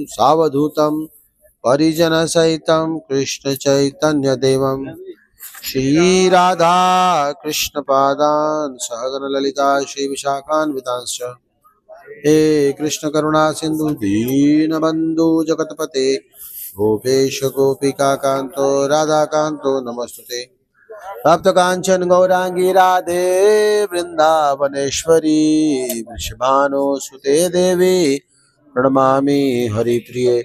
सावधूतं परिजनसहितं कृष्ण चैतन्य देवं श्री राधा कृष्ण पादान् सहगण ललिता श्री विशाखान्वितांश्च हे कृष्ण करुणा सिंधु दीन बंधु जगतपते गोपेश गोपिका Kanto Radha Kanto नमस्तुते प्राप्त कांचन गौरांगी राधे वृंदावनेश्वरी वृषभानुसुते देवी प्रणमामि हरिप्रिये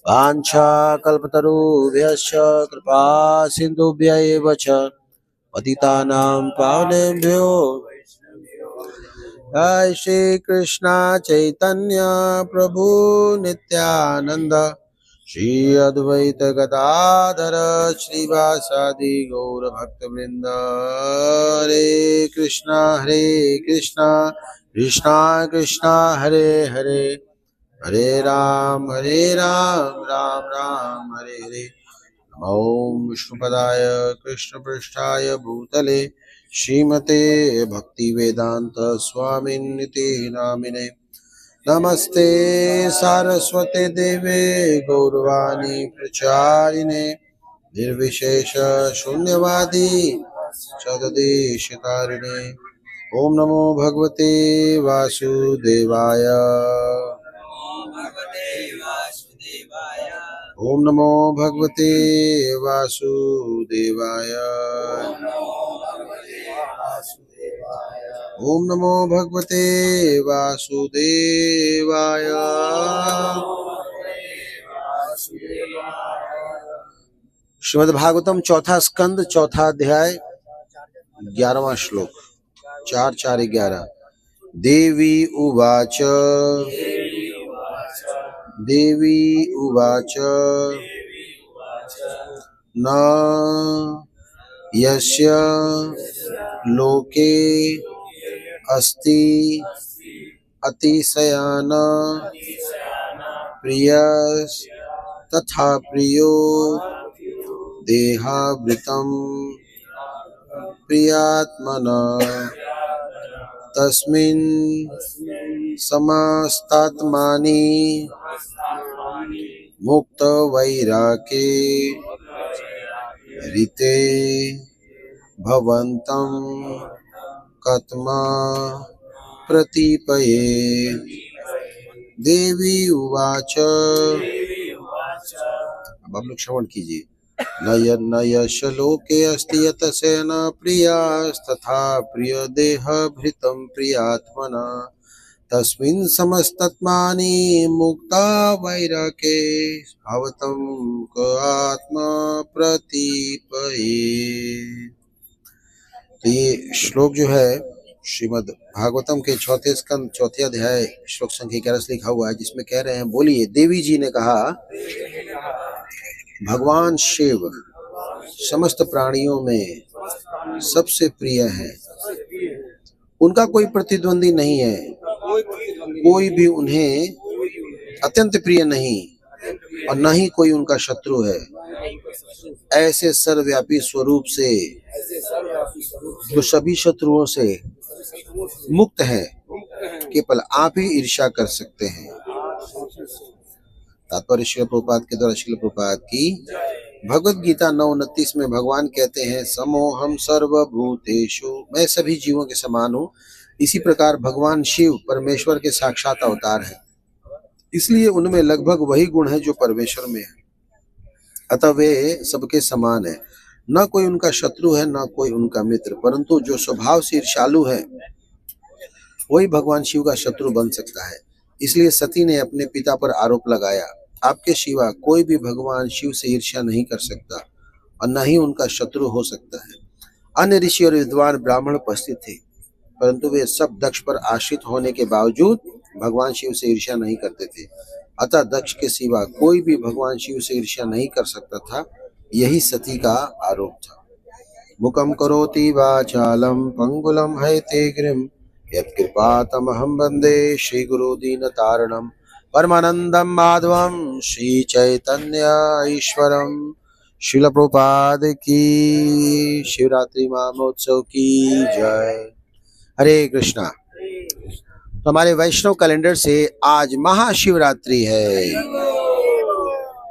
वाञ्छा कल्पतरुभ्यश्च कृपा सिन्धुभ्य एव च पतितानां पावनेभ्यो जय श्री कृष्णा चैतन्य प्रभु नित्यानंद श्री अद्वैत गदाधर श्रीवासादि गौर भक्त वृंद हरे कृष्णा कृष्णा कृष्णा हरे हरे हरे राम राम राम हरे हरे ओम विष्णुपदाय कृष्ण पृष्ठाय भूतले श्रीमते भक्ति वेदांत स्वामिन्निति नामिने नमस्ते सारस्वते देवे गौरवाणी प्रचारिणे निर्विशेष शून्यवादी सददेशितारिणे ओम नमो भगवते वासुदेवाय ओम नमो भगवते वासुदेवाय ओम नमो भगवते वासुदेवाय श्रीमद् भागवतम चौथा स्कंद चौथा अध्याय 11वां श्लोक 4:4-11 देवी उवाच न यस्य लोके अस्ति अतिशयान प्रियस तथा प्रियो देहावृतं प्रियात्मना तस्मिन् समस्तात्मानि मुक्त वैराके ऋते भवन्तं कथमा प्रतीपये देवी उवाच। अब आप लोग श्रवण कीजिए। न यश लोके अस्ति यतसेन प्रियास्तथा प्रिय देह भृतं प्रियात्मना तस्मिन् समस्तत्मानि मुक्ता वैराके भवतं क आत्मा प्रतीपये। तो ये श्लोक जो है श्रीमद् भागवतम के चौथे स्कंद चौथे अध्याय श्लोक संख्या 11 से लिखा हुआ है, जिसमें कह रहे हैं बोलिए देवी जी ने कहा भगवान शिव समस्त प्राणियों में सबसे प्रिय हैं, उनका कोई प्रतिद्वंदी नहीं है, कोई भी उन्हें अत्यंत प्रिय नहीं और न ही कोई उनका शत्रु है। ऐसे सर्वव्यापी स्वरूप से जो सभी शत्रुओं से मुक्त है, केवल आप ही ईर्ष्या कर सकते हैं। तात्पर्य श्रील प्रभुपाद के द्वारा श्रील प्रभुपाद की भगवत गीता 9:29 में भगवान कहते हैं समोहम सर्वभूतेषु, मैं सभी जीवों के समान हूँ। इसी प्रकार भगवान शिव परमेश्वर के साक्षात अवतार हैं, इसलिए उनमें लगभग वही गुण है जो परमेश्वर में है, अतः वे सबके समान है। न कोई उनका शत्रु है न कोई उनका मित्र, परंतु जो स्वभाव से ईर्ष्यालु है वही भगवान शिव का शत्रु बन सकता है। इसलिए सती ने अपने पिता पर आरोप लगाया, आपके सिवा कोई भी भगवान शिव से ईर्ष्या नहीं कर सकता और न ही उनका शत्रु हो सकता है। अन्य ऋषि और विद्वान ब्राह्मण उपस्थित थे, परंतु वे सब दक्ष पर आश्रित होने के बावजूद भगवान शिव से ईर्ष्या नहीं करते थे। अतः दक्ष के सिवा कोई भी भगवान शिव से ईर्ष्या नहीं कर सकता था। यही सती का आरोप था। मुखम करोति वाचालम पंगुलम हैते गिरिम यत्कृपातमहं वन्दे श्री गुरु दीनतारणम परमानंदम माधवम श्री चैतन्य ईश्वरम। श्रील प्रभुपाद की शिवरात्रि महोत्सव की जय। हरे कृष्णा। तो हमारे वैष्णव कैलेंडर से आज महाशिवरात्रि है।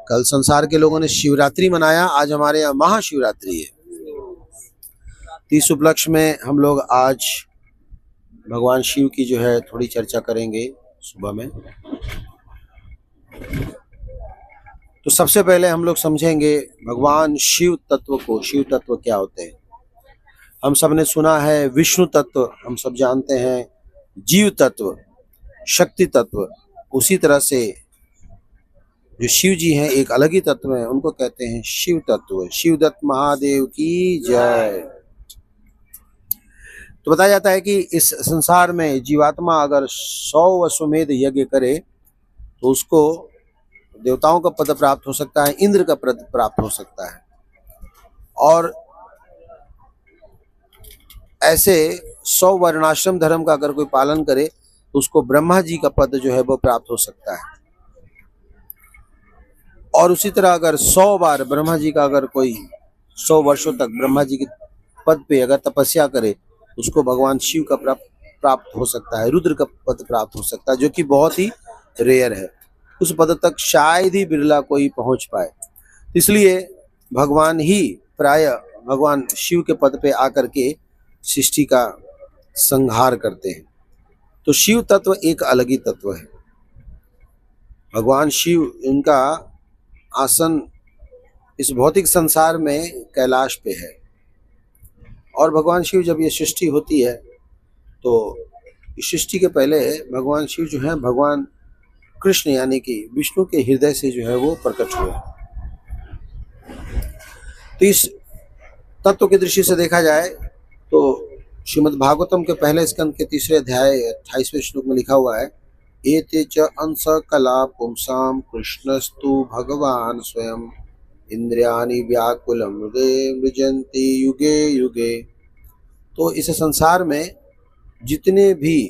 कल संसार के लोगों ने शिवरात्रि मनाया, आज हमारे यहाँ महाशिवरात्रि है। तो इस उपलक्ष्य में हम लोग आज भगवान शिव की जो है थोड़ी चर्चा करेंगे सुबह में। तो सबसे पहले हम लोग समझेंगे भगवान शिव तत्व को। शिव तत्व क्या होते हैं? हम सब ने सुना है विष्णु तत्व, हम सब जानते हैं जीव तत्व, शक्ति तत्व। उसी तरह से जो शिव जी हैं एक अलग ही तत्व है, उनको कहते हैं शिव तत्व। शिवदत्त महादेव की जय। तो बताया जाता है कि इस संसार में जीवात्मा अगर 100 अश्वमेध यज्ञ करे तो उसको देवताओं का पद प्राप्त हो सकता है, इंद्र का पद प्राप्त हो सकता है। और ऐसे 100 वर्णाश्रम धर्म का अगर कोई पालन करे तो उसको ब्रह्मा जी का पद जो है वो प्राप्त हो सकता है। और उसी तरह अगर 100 बार ब्रह्मा जी का अगर कोई 100 वर्षों तक ब्रह्मा जी के पद पे अगर तपस्या करे उसको भगवान शिव का प्राप्त हो सकता है, रुद्र का पद प्राप्त हो सकता है, जो कि बहुत ही रेयर है। उस पद तक शायद ही बिरला कोई पहुंच पाए। इसलिए भगवान ही प्राय भगवान शिव के पद पे आकर के सृष्टि का संहार करते हैं। तो शिव तत्व एक अलग ही तत्व है। भगवान शिव, इनका आसन इस भौतिक संसार में कैलाश पे है। और भगवान शिव जब ये सृष्टि होती है तो इस सृष्टि के पहले भगवान शिव जो है भगवान कृष्ण यानी कि विष्णु के हृदय से जो है वो प्रकट हुए। तो इस तत्व की दृष्टि से देखा जाए तो श्रीमद् भागवतम के पहले स्कंद के 3 अध्याय 28वें श्लोक में लिखा हुआ है, एते च अंश कला पुंसाम कृष्णस्तु भगवान स्वयं इंद्रियाणि व्याकुलम हृदय मृजन्ति युगे युगे। तो इस संसार में जितने भी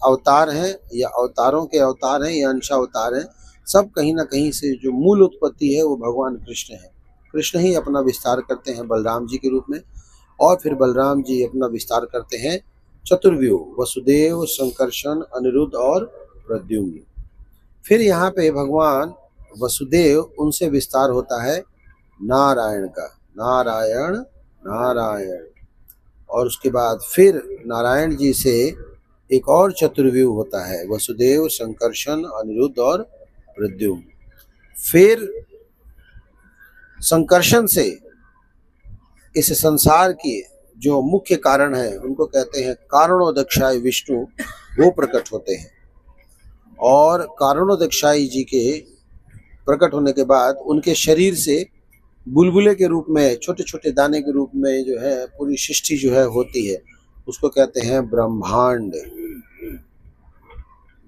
अवतार हैं या अवतारों के अवतार हैं या अंशावतार हैं, सब कहीं ना कहीं से जो मूल उत्पत्ति है वो भगवान कृष्ण है। कृष्ण ही अपना विस्तार करते हैं बलराम जी के रूप में, और फिर बलराम जी अपना विस्तार करते हैं चतुर्व्यूह वसुदेव, संकर्षण, अनिरुद्ध और प्रद्युम्न। फिर यहाँ पे भगवान वसुदेव, उनसे विस्तार होता है नारायण का, नारायण नारायण। और उसके बाद फिर नारायण जी से एक और चतुर्व्यूह होता है वसुदेव, संकर्षण, अनिरुद्ध और प्रद्युम्न। फिर संकर्षण से इस संसार की जो मुख्य कारण है उनको कहते हैं कारणोदक्षाय विष्णु, वो प्रकट होते हैं। और कारणोदक्षाय जी के प्रकट होने के बाद उनके शरीर से बुलबुले के रूप में, छोटे छोटे दाने के रूप में जो है पूरी सृष्टि जो है होती है, उसको कहते हैं ब्रह्मांड।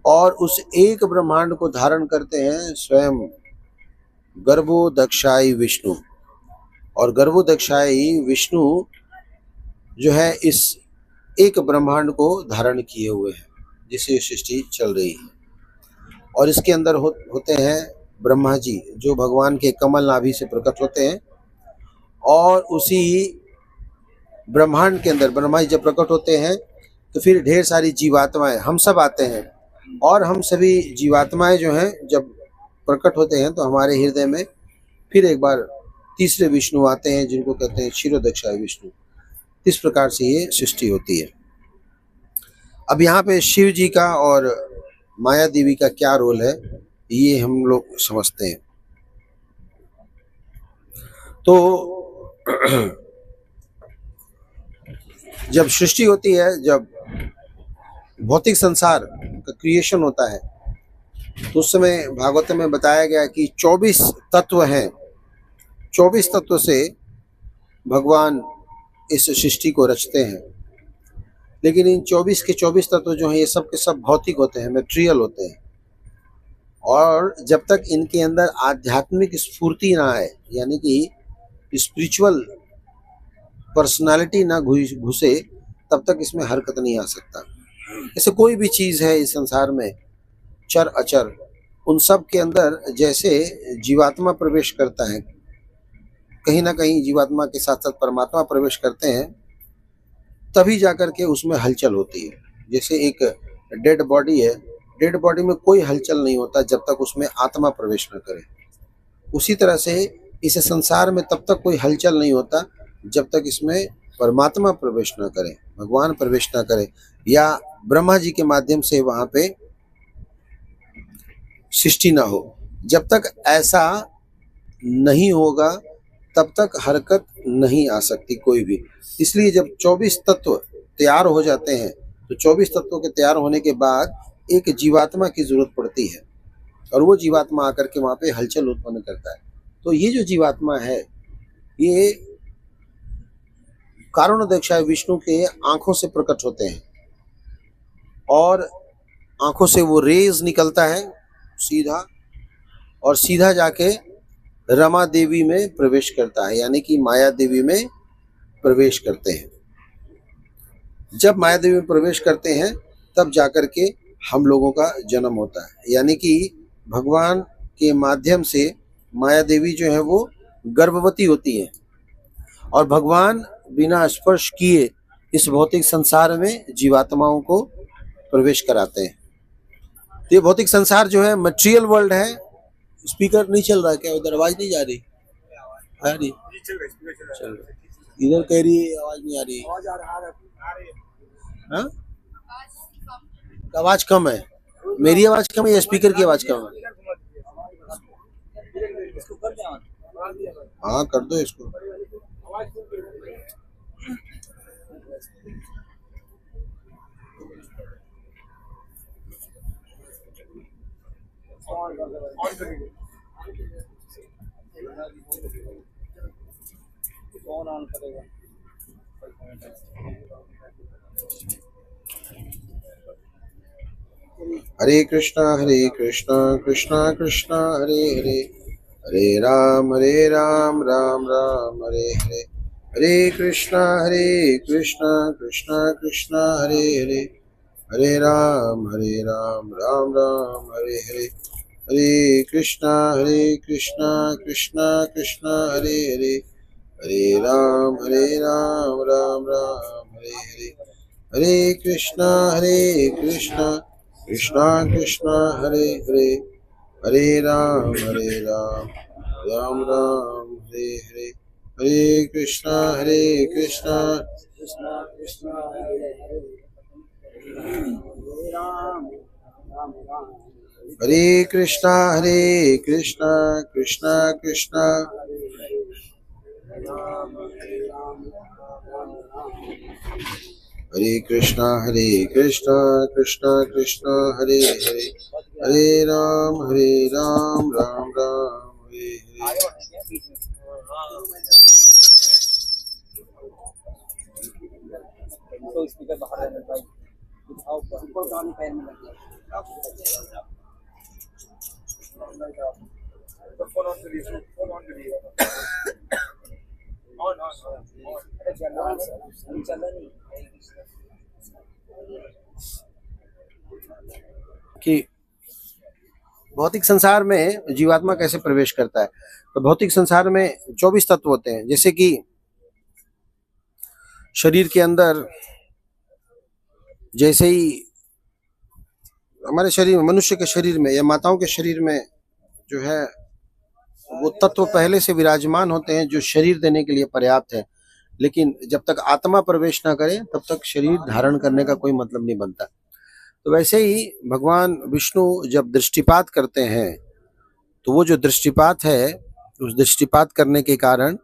और उस एक ब्रह्मांड को धारण करते हैं स्वयं गर्भोदक्षाई विष्णु। और गर्भोदक्षाई विष्णु जो है इस एक ब्रह्मांड को धारण किए हुए हैं जिससे सृष्टि चल रही है। और इसके अंदर होते हैं ब्रह्मा जी, जो भगवान के कमल नाभि से प्रकट होते हैं। और उसी ब्रह्मांड के अंदर ब्रह्मा जी जब प्रकट होते हैं तो फिर ढेर सारी जीवात्माएं, हम सब आते हैं। और हम सभी जीवात्माएं जो हैं जब प्रकट होते हैं तो हमारे हृदय में फिर एक बार तीसरे विष्णु आते हैं जिनको कहते हैं क्षीरोदक्षाय विष्णु। इस प्रकार से ये सृष्टि होती है। अब यहाँ पे शिव जी का और माया देवी का क्या रोल है ये हम लोग समझते हैं। तो जब सृष्टि होती है, जब भौतिक संसार का क्रिएशन होता है, तो उस समय भागवत में बताया गया कि 24 तत्व हैं। 24 तत्व से भगवान इस सृष्टि को रचते हैं। लेकिन इन 24 के 24 तत्व जो हैं ये सब के सब भौतिक होते हैं, मैटेरियल होते हैं। और जब तक इनके अंदर आध्यात्मिक स्फूर्ति ना आए, यानी कि स्पिरिचुअल पर्सनालिटी ना घुसे, तब तक इसमें हरकत नहीं आ सकता। ऐसे कोई भी चीज़ है इस संसार में, चर अचर, उन सब के अंदर जैसे जीवात्मा प्रवेश करता है, कहीं ना कहीं जीवात्मा के साथ साथ परमात्मा प्रवेश करते हैं, तभी जाकर के उसमें हलचल होती है। जैसे एक डेड बॉडी है, डेड बॉडी में कोई हलचल नहीं होता जब तक उसमें आत्मा प्रवेश न करे। उसी तरह से इस संसार में तब तक कोई हलचल नहीं होता जब तक इसमें परमात्मा प्रवेश न करे, भगवान प्रवेश न करे, या ब्रह्मा जी के माध्यम से वहां पे सृष्टि ना हो। जब तक ऐसा नहीं होगा तब तक हरकत नहीं आ सकती कोई भी। इसलिए जब 24 तत्व तैयार हो जाते हैं तो 24 तत्वों के तैयार होने के बाद एक जीवात्मा की जरूरत पड़ती है, और वो जीवात्मा आकर के वहां पे हलचल उत्पन्न करता है। तो ये जो जीवात्मा है ये कारुण्यदक्षाय विष्णु के आंखों से प्रकट होते हैं, और आंखों से वो रेज निकलता है सीधा, और सीधा जाके रमा देवी में प्रवेश करता है, यानी कि माया देवी में प्रवेश करते हैं। जब माया देवी में प्रवेश करते हैं तब जाकर के हम लोगों का जन्म होता है, यानी कि भगवान के माध्यम से माया देवी जो है वो गर्भवती होती है, और भगवान बिना स्पर्श किए इस भौतिक संसार में जीवात्माओं को प्रवेश कराते हैं। तो ये भौतिक संसार जो है मटेरियल वर्ल्ड है। स्पीकर नहीं चल रहा है क्या? उधर आवाज नहीं जा रही? आ रही? चल रही। इधर कह रही है आवाज नहीं आ रही। हाँ? आवाज कम है। मेरी आवाज कम है या स्पीकर की आवाज कम है? हाँ कर दो इसको। हरे कृष्णा कृष्णा कृष्णा हरे हरे, हरे राम राम राम हरे हरे, हरे कृष्णा कृष्णा कृष्णा हरे हरे, हरे राम राम राम हरे हरे, हरे कृष्णा कृष्णा कृष्णा हरे हरे, हरे राम राम हरे हरे, हरे कृष्णा कृष्णा कृष्णा हरे हरे, हरे राम राम हरे हरे, हरे कृष्णा कृष्णा कृष्णा हरे हरे, हरे कृष्णा कृष्णा हरे कृष्णा कृष्णा हरे हरे, हरे राम राम हरे हरे। कि भौतिक संसार में जीवात्मा कैसे प्रवेश करता है। तो भौतिक संसार में 24 तत्व होते हैं, जैसे कि शरीर के अंदर, जैसे ही हमारे शरीर में, मनुष्य के शरीर में या माताओं के शरीर में जो है वो तत्व पहले से विराजमान होते हैं जो शरीर देने के लिए पर्याप्त है, लेकिन जब तक आत्मा प्रवेश ना करे तब तक शरीर धारण करने का कोई मतलब नहीं बनता। तो वैसे ही भगवान विष्णु जब दृष्टिपात करते हैं तो वो जो दृष्टिपात है, उस दृष्टिपात करने के कारण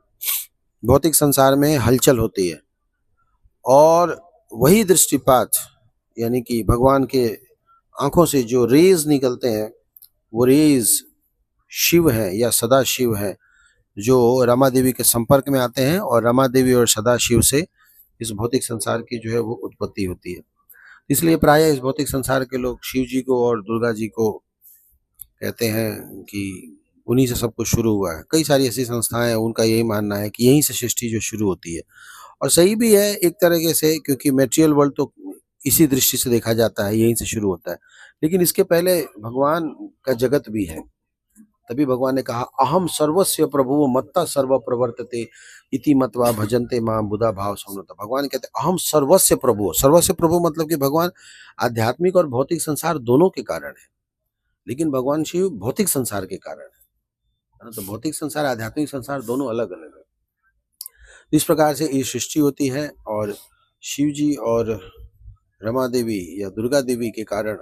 भौतिक संसार में हलचल होती है, और वही दृष्टिपात यानी कि भगवान के आंखों से जो रेज निकलते हैं वो रेज शिव है या सदा शिव है, जो रमा देवी के संपर्क में आते हैं, और रमा देवी और सदा शिव से इस भौतिक संसार की जो है वो उत्पत्ति होती है। इसलिए प्रायः इस भौतिक संसार के लोग शिव जी को और दुर्गा जी को कहते हैं कि उन्हीं से सब कुछ शुरू हुआ है। कई सारी ऐसी संस्थाएं हैं, उनका यही मानना है कि यहीं से सृष्टि जो शुरू होती है, और सही भी है एक तरीके से, क्योंकि मेटेरियल वर्ल्ड तो इसी दृष्टि से देखा जाता है, यहीं से शुरू होता है। लेकिन इसके पहले भगवान का जगत भी है, तभी भगवान ने कहा अहम सर्वस्य प्रभुः मत्ता सर्व प्रवर्तते इति मत्वा भजन्ते मां बुधा भाव समन्विता। भगवान कहते हैं अहम सर्वस्य प्रभु। सर्वस्य प्रभु मतलब कि भगवान आध्यात्मिक और भौतिक संसार दोनों के कारण है, लेकिन भगवान शिव भौतिक संसार के कारण है ना। तो भौतिक संसार आध्यात्मिक संसार दोनों अलग अलग है। इस प्रकार से ये सृष्टि होती है और शिव जी और रमा देवी या दुर्गा देवी के कारण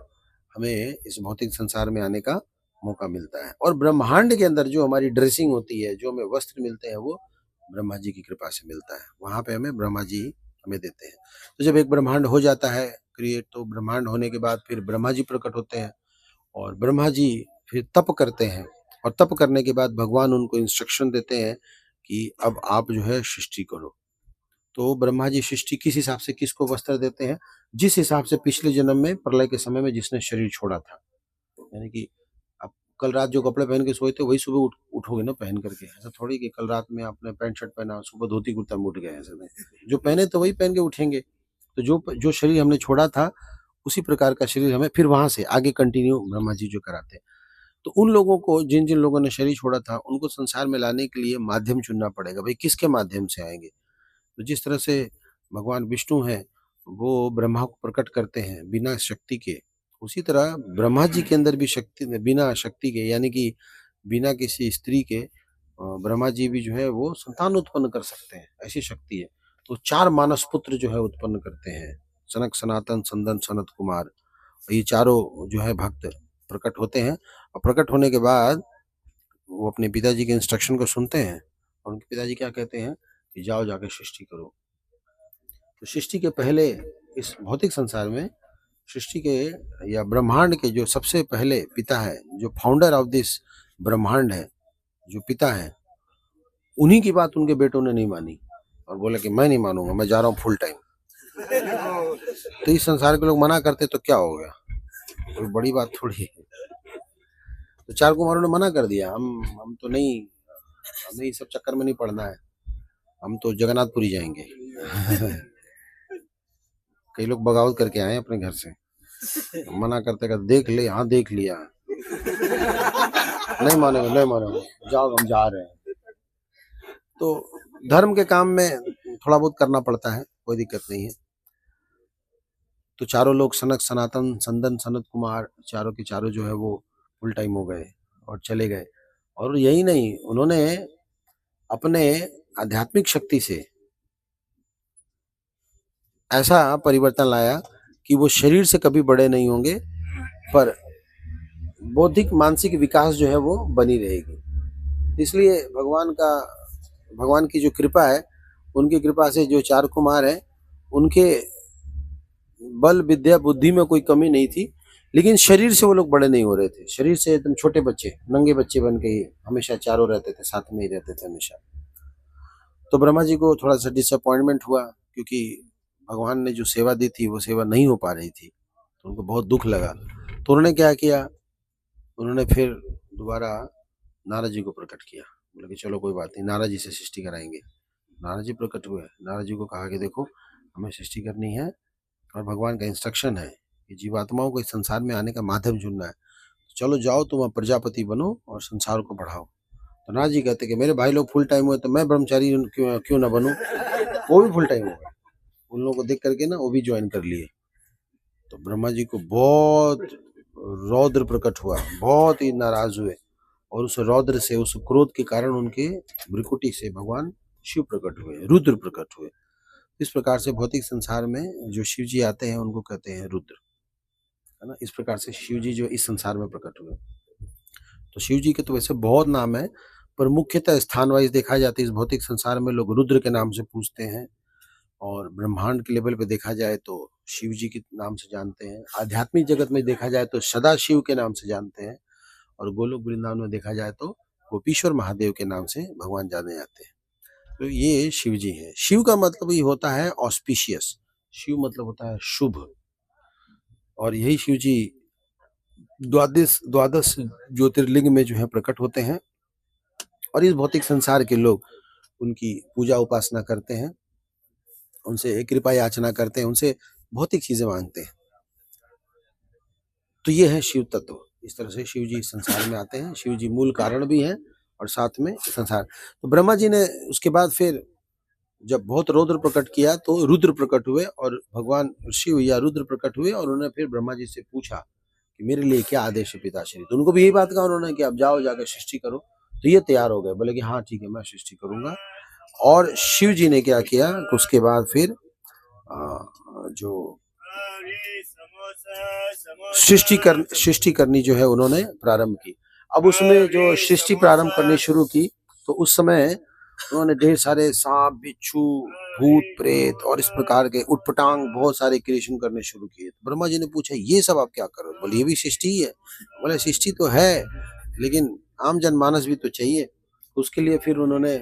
हमें इस भौतिक संसार में आने का मौका मिलता है। और ब्रह्मांड के अंदर जो हमारी ड्रेसिंग होती है, जो हमें वस्त्र मिलते हैं, वो ब्रह्मा जी की कृपा से मिलता है। वहां पे हमें ब्रह्मा जी हमें देते हैं। तो जब एक ब्रह्मांड हो जाता है क्रिएट, तो ब्रह्मांड होने के बाद फिर ब्रह्मा जी प्रकट होते हैं और ब्रह्मा जी फिर तप करते हैं और तप करने के बाद भगवान उनको इंस्ट्रक्शन देते हैं कि अब आप जो है सृष्टि करो। तो ब्रह्मा जी सृष्टि किस हिसाब से किसको वस्त्र देते हैं, जिस हिसाब से पिछले जन्म में प्रलय के समय में जिसने शरीर छोड़ा था। यानी कि आप कल रात जो कपड़े पहन के सोए थे वही सुबह उठोगे ना पहन करके। ऐसा थोड़ी कि कल रात में आपने पैंट शर्ट पहना सुबह धोती कुर्ता में उठ गए, ऐसा नहीं। जो पहने तो वही पहन के उठेंगे। तो जो शरीर हमने छोड़ा था उसी प्रकार का शरीर हमें फिर वहां से आगे कंटिन्यू ब्रह्मा जी जो कराते हैं। तो उन लोगों को जिन जिन लोगों ने शरीर छोड़ा था उनको संसार में लाने के लिए माध्यम चुनना पड़ेगा। भाई किसके माध्यम से आएंगे? तो जिस तरह से भगवान विष्णु हैं वो ब्रह्मा को प्रकट करते हैं बिना शक्ति के, उसी तरह ब्रह्मा जी के अंदर भी शक्ति, बिना शक्ति के यानी कि बिना किसी स्त्री के ब्रह्मा जी भी जो है वो संतान उत्पन्न कर सकते हैं, ऐसी शक्ति है। तो 4 मानस पुत्र जो है उत्पन्न करते हैं, सनक सनातन संदन सनत कुमार। ये चारों जो है भक्त प्रकट होते हैं और प्रकट होने के बाद वो अपने पिताजी के इंस्ट्रक्शन को सुनते हैं और उनके पिताजी क्या कहते हैं कि जाओ जाके सृष्टि करो। तो सृष्टि के पहले इस भौतिक संसार में सृष्टि के या ब्रह्मांड के जो सबसे पहले पिता है, जो फाउंडर ऑफ दिस ब्रह्मांड है, जो पिता है, उन्हीं की बात उनके बेटों ने नहीं मानी और बोला कि मैं नहीं मानूंगा, मैं जा रहा हूँ फुल टाइम। तो इस संसार के लोग मना करते तो क्या हो गया, कोई बड़ी बात थोड़ी है। तो 4 कुमारों ने मना कर दिया, हम तो नहीं, हमें इस सब चक्कर में नहीं पड़ना है, हम तो जगन्नाथपुरी जाएंगे। कई लोग बगावत करके आए अपने घर से, मना करते करते देख ले, हाँ देख लिया, नहीं मानेंगे नहीं मानेंगे, जाओ हम जा रहे हैं। तो धर्म के काम में थोड़ा बहुत करना पड़ता है, कोई दिक्कत नहीं है। तो चारों लोग सनक सनातन संदन सनत कुमार चारों के चारों जो है वो फुल टाइम हो गए और चले गए। और यही नहीं, उन्होंने अपने आध्यात्मिक शक्ति से ऐसा परिवर्तन लाया कि वो शरीर से कभी बड़े नहीं होंगे, पर बौद्धिक मानसिक विकास जो है वो बनी रहेगी। इसलिए भगवान की जो कृपा है, उनकी कृपा से जो 4 कुमार हैं उनके बल विद्या बुद्धि में कोई कमी नहीं थी, लेकिन शरीर से वो लोग बड़े नहीं हो रहे थे। शरीर से एकदम छोटे बच्चे, नंगे बच्चे बन के ही हमेशा चारों रहते थे, साथ में ही रहते थे हमेशा। तो ब्रह्मा जी को थोड़ा सा डिसअपॉइंटमेंट हुआ क्योंकि भगवान ने जो सेवा दी थी वो सेवा नहीं हो पा रही थी, तो उनको बहुत दुख लगा। तो उन्होंने क्या किया, उन्होंने फिर दोबारा नारद जी को प्रकट किया। बोले कि चलो कोई बात नहीं, नारद जी से सृष्टि कराएंगे। नारद जी प्रकट हुए, नारद जी को कहा कि देखो हमें सृष्टि करनी है और भगवान का इंस्ट्रक्शन है कि जीवात्माओं को इस संसार में आने का माध्यम चुनना है, चलो जाओ तुम प्रजापति बनो और संसार को बढ़ाओ। तो नारद जी कहते कि मेरे भाई लोग फुल टाइम हुए तो मैं ब्रह्मचारी क्यों ना बनूं। वो भी फुल टाइम हो गए, उन लोगों को देख करके ना वो भी ज्वाइन कर लिए। तो ब्रह्मा जी को बहुत रौद्र प्रकट हुआ, बहुत ही नाराज हुए और उस रौद्र से, उस क्रोध के कारण उनके भ्रिकुटी से भगवान शिव प्रकट हुए, रुद्र प्रकट हुए। इस प्रकार से भौतिक संसार में जो शिव जी आते हैं उनको कहते हैं रुद्र, है ना। इस प्रकार से शिव जी जो इस संसार में प्रकट हुए। तो शिव जी के तो वैसे बहुत नाम है, पर मुख्यतः स्थान वाइज देखा जाता है इस भौतिक संसार में लोग रुद्र के नाम से पूछते हैं, और ब्रह्मांड के लेवल पे देखा जाए तो शिव जी के नाम से जानते हैं। आध्यात्मिक जगत में देखा जाए तो सदा शिव के नाम से जानते हैं, और गोलोक वृंदावन में देखा जाए तो गोपीश्वर महादेव के नाम से भगवान जाने जाते हैं। तो ये शिव जी है। शिव का मतलब ये होता है ऑस्पिशियस, शिव मतलब होता है शुभ, और यही शिव जी द्वादश ज्योतिर्लिंग में जो है प्रकट होते हैं, और इस भौतिक संसार के लोग उनकी पूजा उपासना करते हैं, उनसे कृपा याचना करते हैं, उनसे भौतिक चीजें मांगते हैं। तो ये है शिव तत्व। इस तरह से शिव जी इस संसार में आते हैं। शिव जी मूल कारण भी हैं और साथ में संसार। तो ब्रह्मा जी ने उसके बाद फिर जब बहुत रौद्र प्रकट किया तो रुद्र प्रकट हुए और भगवान शिव या रुद्र प्रकट हुए और उन्होंने फिर ब्रह्मा जी से पूछा कि मेरे लिए क्या आदेश है पिताश्री। तो उनको भी यही बात कहा उन्होंने कि आप जाओ जाकर सृष्टि करो। तो ये तैयार हो गए, बोले कि हाँ ठीक है मैं सृष्टि करूंगा। और शिव जी ने क्या किया कि उसके बाद फिर जो सृष्टि करनी जो है उन्होंने प्रारंभ की। अब उसमें जो सृष्टि प्रारंभ करनी शुरू की तो उस समय उन्होंने ढेर सारे सांप, बिच्छू, भूत, प्रेत और इस प्रकार के उटपटांग बहुत सारे क्रिएशन करने शुरू किए। तो ब्रह्मा जी ने पूछा ये सब आप क्या कर रहे हो? बोले ये भी सृष्टि ही है। बोले सृष्टि तो है लेकिन आम जनमानस भी तो चाहिए। उसके लिए फिर उन्होंने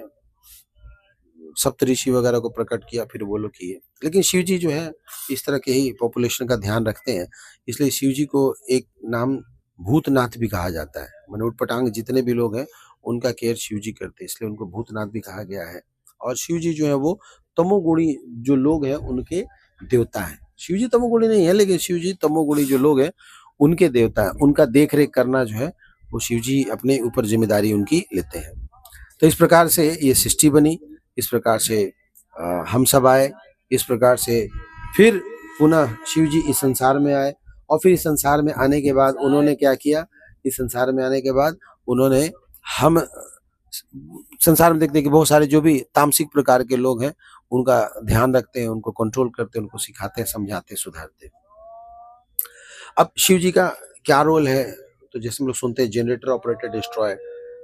सप्तऋषि वगैरह को प्रकट किया, फिर वो लोग किए। लेकिन शिव जी जो है इस तरह के ही पॉपुलेशन का ध्यान रखते हैं, इसलिए शिव जी को एक नाम भूतनाथ भी कहा जाता है। माने उटपटांग जितने भी लोग हैं उनका केयर शिव जी करते हैं, इसलिए उनको भूतनाथ भी कहा गया है। और शिव जी जो है वो तमोगुणी जो लोग हैं उनके देवता हैं। शिव जी तमोगुणी नहीं है लेकिन शिव जी तमोगुणी जो लोग हैं उनके देवता हैं। उनका देख रेख करना जो है वो शिव जी अपने ऊपर जिम्मेदारी उनकी लेते हैं। तो इस प्रकार से ये सृष्टि बनी, इस प्रकार से हम सब आए, इस प्रकार से फिर पुनः शिव जी इस संसार में आए। और फिर इस संसार में आने के बाद उन्होंने क्या किया, इस संसार में आने के बाद उन्होंने हम संसार में देखते हैं कि बहुत सारे जो भी तामसिक प्रकार के लोग हैं उनका ध्यान रखते हैं, उनको कंट्रोल करते हैं, उनको सिखाते हैं, समझाते हैं, सुधारते हैं। अब शिव जी का क्या रोल है? तो जैसे हम लोग सुनते हैं जनरेटर, ऑपरेटर, डिस्ट्रॉयर।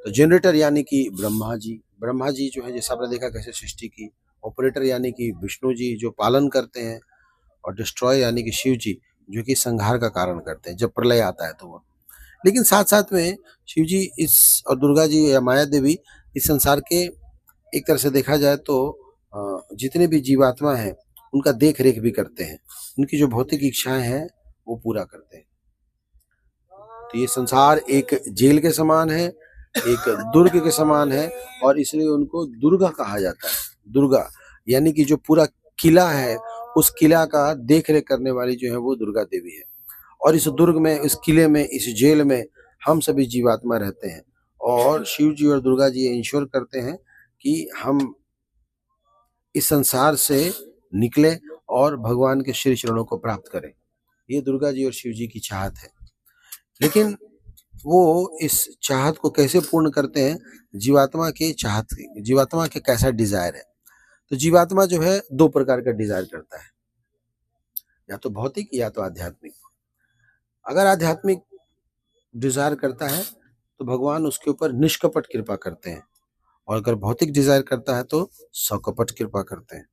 तो जनरेटर यानी कि ब्रह्मा जी जो है जैसे आपने देखा कैसे सृष्टि की। ऑपरेटर यानी कि विष्णु जी जो पालन करते हैं। और डिस्ट्रॉय यानी कि शिव जी जो कि संहार का कारण करते हैं जब प्रलय आता है तो वो। लेकिन साथ साथ में शिव जी इस और दुर्गा जी या माया देवी इस संसार के एक तरह से देखा जाए तो जितने भी जीवात्मा हैं उनका देख रेख भी करते हैं, उनकी जो भौतिक इच्छाएं हैं वो पूरा करते हैं। तो ये संसार एक जेल के समान है, एक दुर्ग के समान है और इसलिए उनको दुर्गा कहा जाता है। दुर्गा यानी कि जो पूरा किला है उस किला का देख रेख करने वाली जो है वो दुर्गा देवी है। और इस दुर्ग में, इस किले में, इस जेल में हम सभी जीवात्मा रहते हैं। और शिव जी और दुर्गा जी इंश्योर करते हैं कि हम इस संसार से निकले और भगवान के श्री चरणों को प्राप्त करें। ये दुर्गा जी और शिव जी की चाहत है। लेकिन वो इस चाहत को कैसे पूर्ण करते हैं? जीवात्मा के कैसा डिजायर है। तो जीवात्मा जो है दो प्रकार का डिजायर करता है, या तो भौतिक या तो आध्यात्मिक। अगर आध्यात्मिक डिजायर करता है तो भगवान उसके ऊपर निष्कपट कृपा करते हैं, और अगर भौतिक डिजायर करता है तो सकपट कृपा करते हैं।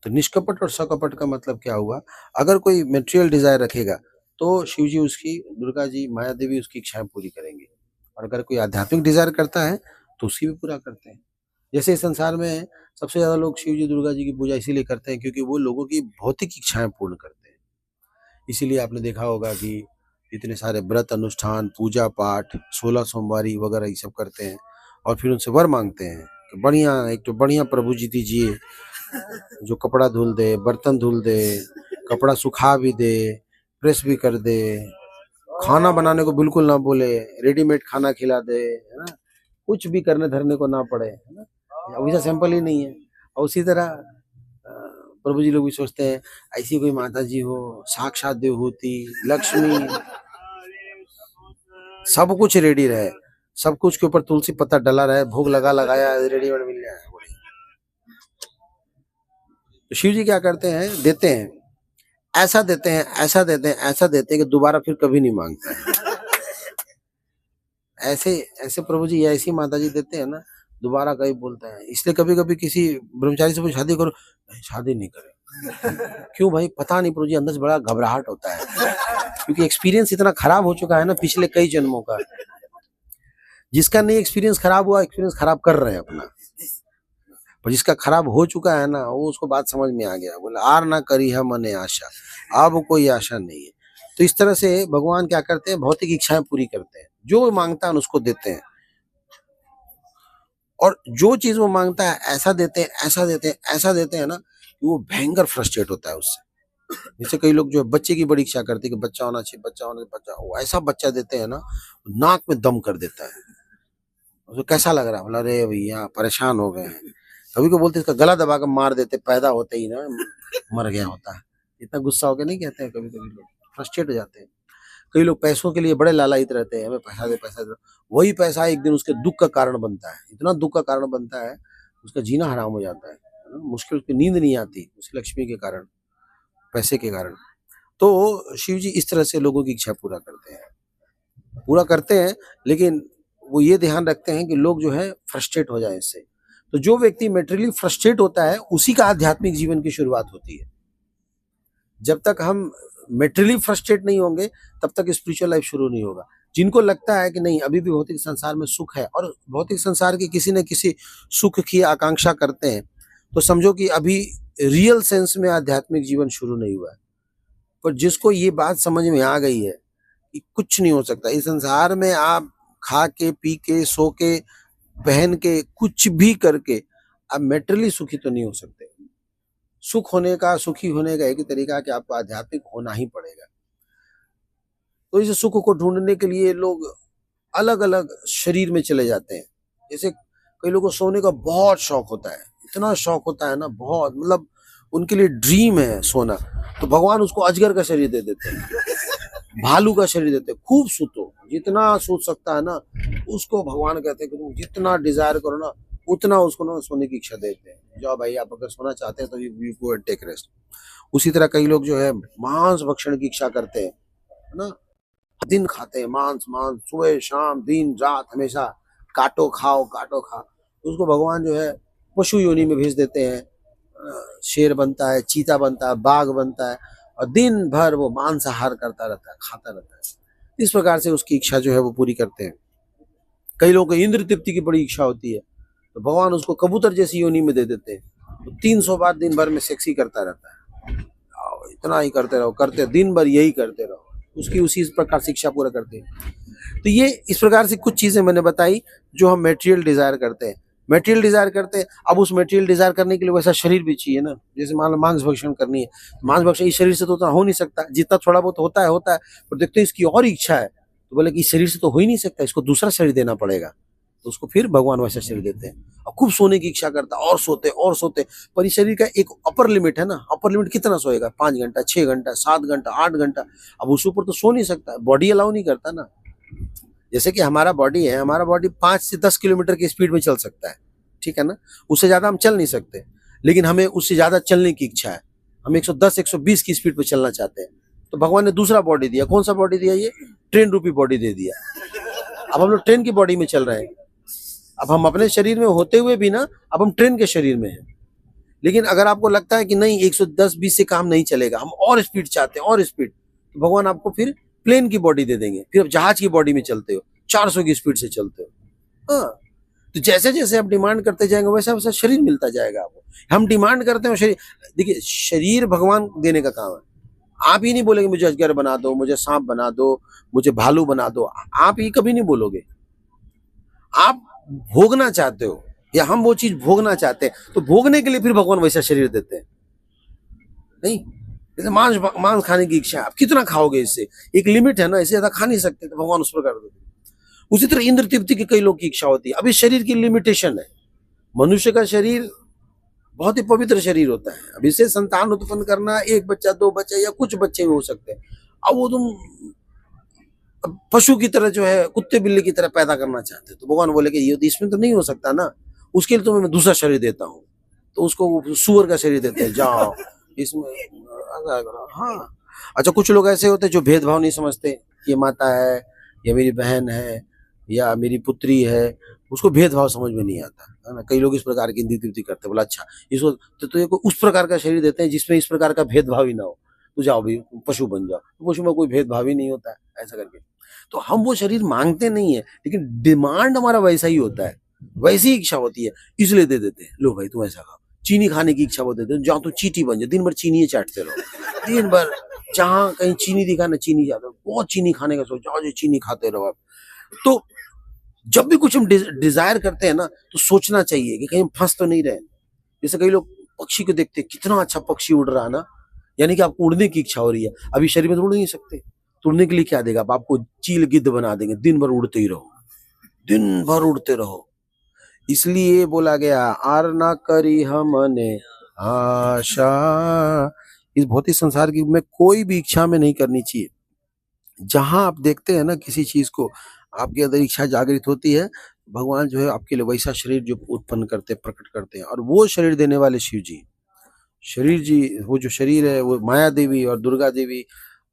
तो निष्कपट और सकपट का मतलब क्या हुआ? अगर कोई मेटेरियल डिजायर रखेगा तो शिव जी उसकी, दुर्गा जी, माया देवी उसकी इच्छाएं पूरी करेंगे। और अगर कोई आध्यात्मिक डिजायर करता है तो उसकी भी पूरा करते हैं। जैसे इस संसार में सबसे ज्यादा लोग शिव जी, दुर्गा जी की पूजा इसीलिए करते हैं क्योंकि वो लोगों की भौतिक इच्छाएं पूर्ण करते हैं। इसीलिए आपने देखा होगा कि इतने सारे व्रत अनुष्ठान, पूजा पाठ, 16 सोमवारी वगैरह ये सब करते हैं और फिर उनसे वर मांगते हैं कि बढ़िया, एक तो बढ़िया प्रभु जी दीजिए जो कपड़ा धुल दे, बर्तन धुल दे, कपड़ा सुखा भी दे, प्रेस भी कर दे, खाना बनाने को बिल्कुल ना बोले, रेडीमेड खाना खिला दे, है ना, कुछ भी करने धरने को ना पड़े, है ना। वैसा सैंपल ही नहीं है। और उसी तरह प्रभु जी लोग भी सोचते हैं ऐसी कोई माता जी हो, साक्षात देवहूति लक्ष्मी, सब कुछ रेडी रहे, सब कुछ के ऊपर तुलसी पत्ता डला रहे, भोग लगाया रेडीमेड मिल जाए। तो शिव जी क्या करते हैं? देते हैं, ऐसा देते हैं, ऐसा देते हैं, ऐसा देते हैं कि दोबारा फिर कभी नहीं मांगते हैं। ऐसे ऐसे प्रभु जी, ऐसी माता जी देते हैं ना, दोबारा कभी बोलते हैं। इसलिए कभी कभी किसी ब्रह्मचारी से शादी करो, शादी नहीं करे। क्यों भाई? पता नहीं प्रभु जी, अंदर से बड़ा घबराहट होता है क्योंकि एक्सपीरियंस इतना खराब हो चुका है ना पिछले कई जन्मों का। जिसका नहीं एक्सपीरियंस खराब हुआ, एक्सपीरियंस खराब कर रहे हैं अपना। पर जिसका खराब हो चुका है ना, वो उसको बात समझ में आ गया, बोला आर ना करी है मने आशा, अब कोई आशा नहीं है। तो इस तरह से भगवान क्या करते हैं? भौतिक इच्छाएं पूरी करते हैं, जो मांगता है उसको देते हैं। और जो चीज वो मांगता है ऐसा देते हैं, ऐसा देते हैं, ऐसा देते हैं ना कि वो भयंकर फ्रस्ट्रेट होता है उससे। जैसे कई लोग जो है बच्चे की बड़ी इच्छा करते हैं कि बच्चा होना चाहिए, बच्चा होना चाहिए, बच्चा, वो ऐसा बच्चा देते हैं ना, नाक में दम कर देता है। उसको कैसा लग रहा है, बोला अरे भैया परेशान हो गए हैं। कभी को बोलते इसका गला दबा कर मार देते, पैदा होते ही ना मर गया होता है। इतना गुस्सा हो गया नहीं कहते हैं, कभी कभी लोग फ्रस्ट्रेट हो जाते हैं। कई लोग पैसों के लिए बड़े लालायित रहते हैं, हमें पैसा दे पैसा दे। वही पैसा एक दिन उसके दुख का कारण बनता है, इतना दुख का कारण बनता है, उसका जीना हराम हो जाता है ना? मुश्किल, उसकी नींद नहीं आती उसकी लक्ष्मी के कारण, पैसे के कारण। तो शिव जी इस तरह से लोगों की इच्छा पूरा करते हैं, लेकिन वो ये ध्यान रखते हैं कि लोग जो है फ्रस्ट्रेट हो जाए इससे। तो जो व्यक्ति मेटेरियली फ्रस्ट्रेट होता है उसी का आध्यात्मिक जीवन की शुरुआत होती है। जब तक हम मेटेरियली फ्रस्ट्रेट नहीं होंगे तब तक स्पिरिचुअल लाइफ शुरू नहीं होगा। जिनको लगता है कि नहीं अभी भी भौतिक संसार में सुख है और भौतिक संसार के किसी न किसी सुख की आकांक्षा करते हैं, तो समझो कि अभी रियल सेंस में आध्यात्मिक जीवन शुरू नहीं हुआ है। पर जिसको ये बात समझ में आ गई है कि कुछ नहीं हो सकता इस संसार में, आप खा के पी के सो के पहन के कुछ भी करके आप मेटेरियली सुखी तो नहीं हो सकते। सुख होने का, सुखी होने का एक ही तरीका है कि आपको आध्यात्मिक होना ही पड़ेगा। तो इस सुख को ढूंढने के लिए लोग अलग अलग शरीर में चले जाते हैं। जैसे कई लोगों को सोने का बहुत शौक होता है, इतना शौक होता है ना, बहुत, मतलब उनके लिए ड्रीम है सोना, तो भगवान उसको अजगर का शरीर दे देते हैं, भालू का शरीर देते हैं, खूब सूतो, जितना सूत सकता है ना उसको भगवान कहते हैं कि तुम जितना डिजायर करो ना उतना उसको ना सोने की इच्छा देते हैं। जाओ भाई आप अगर सोना चाहते हैं तो you go and take rest. उसी तरह कई लोग जो है मांस भक्षण की इच्छा करते हैं, है ना, दिन खाते हैं मांस, सुबह शाम दिन रात हमेशा काटो खाओ काटो खाओ। तो उसको भगवान जो है पशु योनि में भेज देते हैं, शेर बनता है, चीता बनता है, बाघ बनता है और दिन भर वो मांसाहार करता रहता है, खाता रहता है। इस प्रकार से उसकी इच्छा जो है वो पूरी करते हैं। कई लोगों को इंद्र तृप्ति की बड़ी इच्छा होती है, तो भगवान उसको कबूतर जैसी योनि में दे देते हैं, तो 300 बार दिन भर में सेक्सी करता रहता है। इतना ही करते रहो, करते दिन भर यही करते रहो, उसकी उसी प्रकार से इच्छा पूरा करते हैं। तो ये इस प्रकार से कुछ चीजें मैंने बताई जो हम मेटेरियल डिजायर करते हैं। मेटेरियल डिजायर करते हैं, अब उस मेटेरियल डिजायर करने के लिए वैसा शरीर भी चाहिए ना। जैसे मान लो मांस भक्षण करनी है, मांस भक्षण इस शरीर से तो उतना हो नहीं सकता, जितना थोड़ा बहुत होता है, पर देखते हैं इसकी और इच्छा है, तो बोले कि इस शरीर से तो हो ही नहीं सकता, इसको दूसरा शरीर देना पड़ेगा। तो उसको फिर भगवान वैसा शरीर देते हैं। और खूब सोने की इच्छा करता है और सोते, पर इस शरीर का एक अपर लिमिट है ना, अपर लिमिट कितना सोएगा, 5 घंटा 6 घंटा 7 घंटा 8 घंटा, अब उस ऊपर तो सो नहीं सकता, बॉडी अलाउ नहीं करता ना। जैसे कि हमारा बॉडी है, हमारा बॉडी 5 से 10 किलोमीटर की स्पीड में चल सकता है, ठीक है ना, उससे ज्यादा हम चल नहीं सकते, लेकिन हमें उससे ज्यादा चलने की इच्छा है, हम 110 120 की स्पीड पर चलना चाहते हैं। तो भगवान ने दूसरा बॉडी दिया, कौन सा बॉडी दिया, ये ट्रेन रूपी बॉडी दे दिया। अब हम लोग ट्रेन की बॉडी में चल रहे हैं। अब हम अपने शरीर में होते हुए भी ना, अब हम ट्रेन के शरीर में हैं। लेकिन अगर आपको लगता है कि नहीं 110-20 से काम नहीं चलेगा, हम और स्पीड चाहते हैं, और स्पीड, तो भगवान आपको फिर प्लेन की बॉडी दे देंगे, फिर आप जहाज की बॉडी में चलते हो, 400 की स्पीड से चलते हो। हाँ, तो जैसे जैसे आप डिमांड करते जाएंगे वैसा वैसा शरीर मिलता जाएगा आपको। हम डिमांड करते हैं शरीर, देखिए शरीर भगवान देने का काम है। आप ही नहीं बोलेंगे मुझे अजगर बना दो, मुझे सांप बना दो, मुझे भालू बना दो, आप ही कभी नहीं बोलोगे। आप भोगना चाहते हो या हम वो चीज भोगना चाहते हैं, तो भोगने के लिए फिर भगवान वैसा शरीर देते हैं। नहीं, जैसे मांस खाने की इच्छा, आप कितना खाओगे, इससे एक लिमिट है ना, इससे ज्यादा खा नहीं सकते, तो भगवान उस प्रकार देते हैं। उसी तरह इंद्र तृप्ति की कई लोगों की इच्छा होती है। अब इस शरीर की लिमिटेशन है, मनुष्य का शरीर बहुत ही पवित्र शरीर होता है। अब इससे संतान उत्पन्न करना, 1 बच्चा 2 बच्चे या कुछ बच्चे भी हो सकते हैं। अब वो तुम पशु की तरह जो है, कुत्ते बिल्ली की तरह पैदा करना चाहते, तो भगवान बोले कि ये तो इसमें तो नहीं हो सकता ना, उसके लिए तो मैं दूसरा शरीर देता हूँ। तो उसको सुअर का शरीर देते हैं, जाओ इसमें। हाँ, अच्छा, कुछ लोग ऐसे होते हैं जो भेदभाव नहीं समझते, ये माता है या मेरी बहन है या मेरी पुत्री है, उसको भेदभाव समझ में नहीं आता, है ना। कई लोग इस प्रकार की इंद्र तृप्ति करते हैं, बोला अच्छा इसको तो ये उस प्रकार का शरीर देते हैं जिसमें इस प्रकार का भेदभाव ही ना हो, तो जाओ भाई पशु बन जाओ, पशु में कोई भेदभाव ही नहीं होता है, ऐसा करके। तो हम वो शरीर मांगते नहीं है, लेकिन डिमांड हमारा वैसा ही होता है, वैसी इच्छा होती है, इसलिए दे देते हैं। लो भाई तुम ऐसा खाओ, चीनी खाने की इच्छा होती है, जाओ तुम चीटी बन जाओ, दिन भर चीनी चाटते रहो, दिन भर जहाँ कहीं चीनी दिखा ना चीनी जाते, बहुत चीनी खाने का सोच, जाओ जो चीनी खाते रहो आप। तो जब भी कुछ हम डिजायर करते हैं ना, तो सोचना चाहिए कि कहीं हम फंस तो नहीं रहे। जैसे कई लोग पक्षी को देखते, कितना अच्छा पक्षी उड़ रहा है ना, यानी कि आपको उड़ने की इच्छा हो रही है, अभी शरीर में तो उड़ नहीं सकते, तो उड़ने के लिए क्या देगा, अब आपको चील गिद्ध बना देंगे, दिन भर उड़ते ही रहो, दिन भर उड़ते रहो। इसलिए बोला गया आर ना करी हमने आशा, इस भौतिक संसार की में कोई भी इच्छा में नहीं करनी चाहिए। जहां आप देखते हैं ना किसी चीज को, आपके अंदर इच्छा जागृत होती है, भगवान जो है आपके लिए वैसा शरीर जो उत्पन्न करते हैं, प्रकट करते हैं। और वो शरीर देने वाले शिव जी, शरीर जी, वो जो शरीर है वो माया देवी और दुर्गा देवी,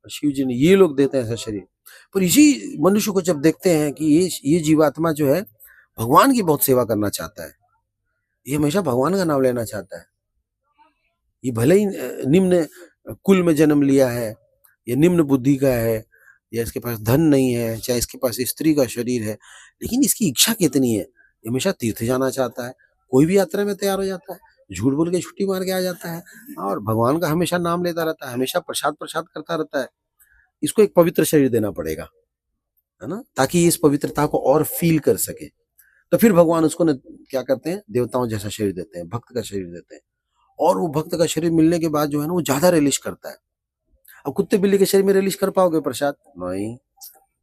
शिव जी ने ये लोग देते हैं ऐसा शरीर। पर इसी मनुष्य को जब देखते हैं कि ये जीवात्मा जो है भगवान की बहुत सेवा करना चाहता है, ये हमेशा भगवान का नाम लेना चाहता है, ये भले ही निम्न कुल में जन्म लिया है, ये निम्न बुद्धि का है, या इसके पास धन नहीं है, चाहे इसके पास स्त्री का शरीर है, लेकिन इसकी इच्छा कितनी है, ये हमेशा तीर्थ जाना चाहता है, कोई भी यात्रा में तैयार हो जाता है, झूठ बोल के छुट्टी मार के आ जाता है, और भगवान का हमेशा नाम लेता रहता है, हमेशा प्रसाद प्रसाद करता रहता है। इसको एक पवित्र शरीर देना पड़ेगा, है ना, ताकि इस पवित्रता को और फील कर सके। तो फिर भगवान उसको न क्या करते हैं, देवताओं जैसा शरीर देते हैं, भक्त का शरीर देते हैं। और वो भक्त का शरीर मिलने के बाद जो है ना वो ज्यादा रिलीज करता है। अब कुत्ते बिल्ली के शरीर में रिलीज कर पाओगे प्रसाद? नहीं।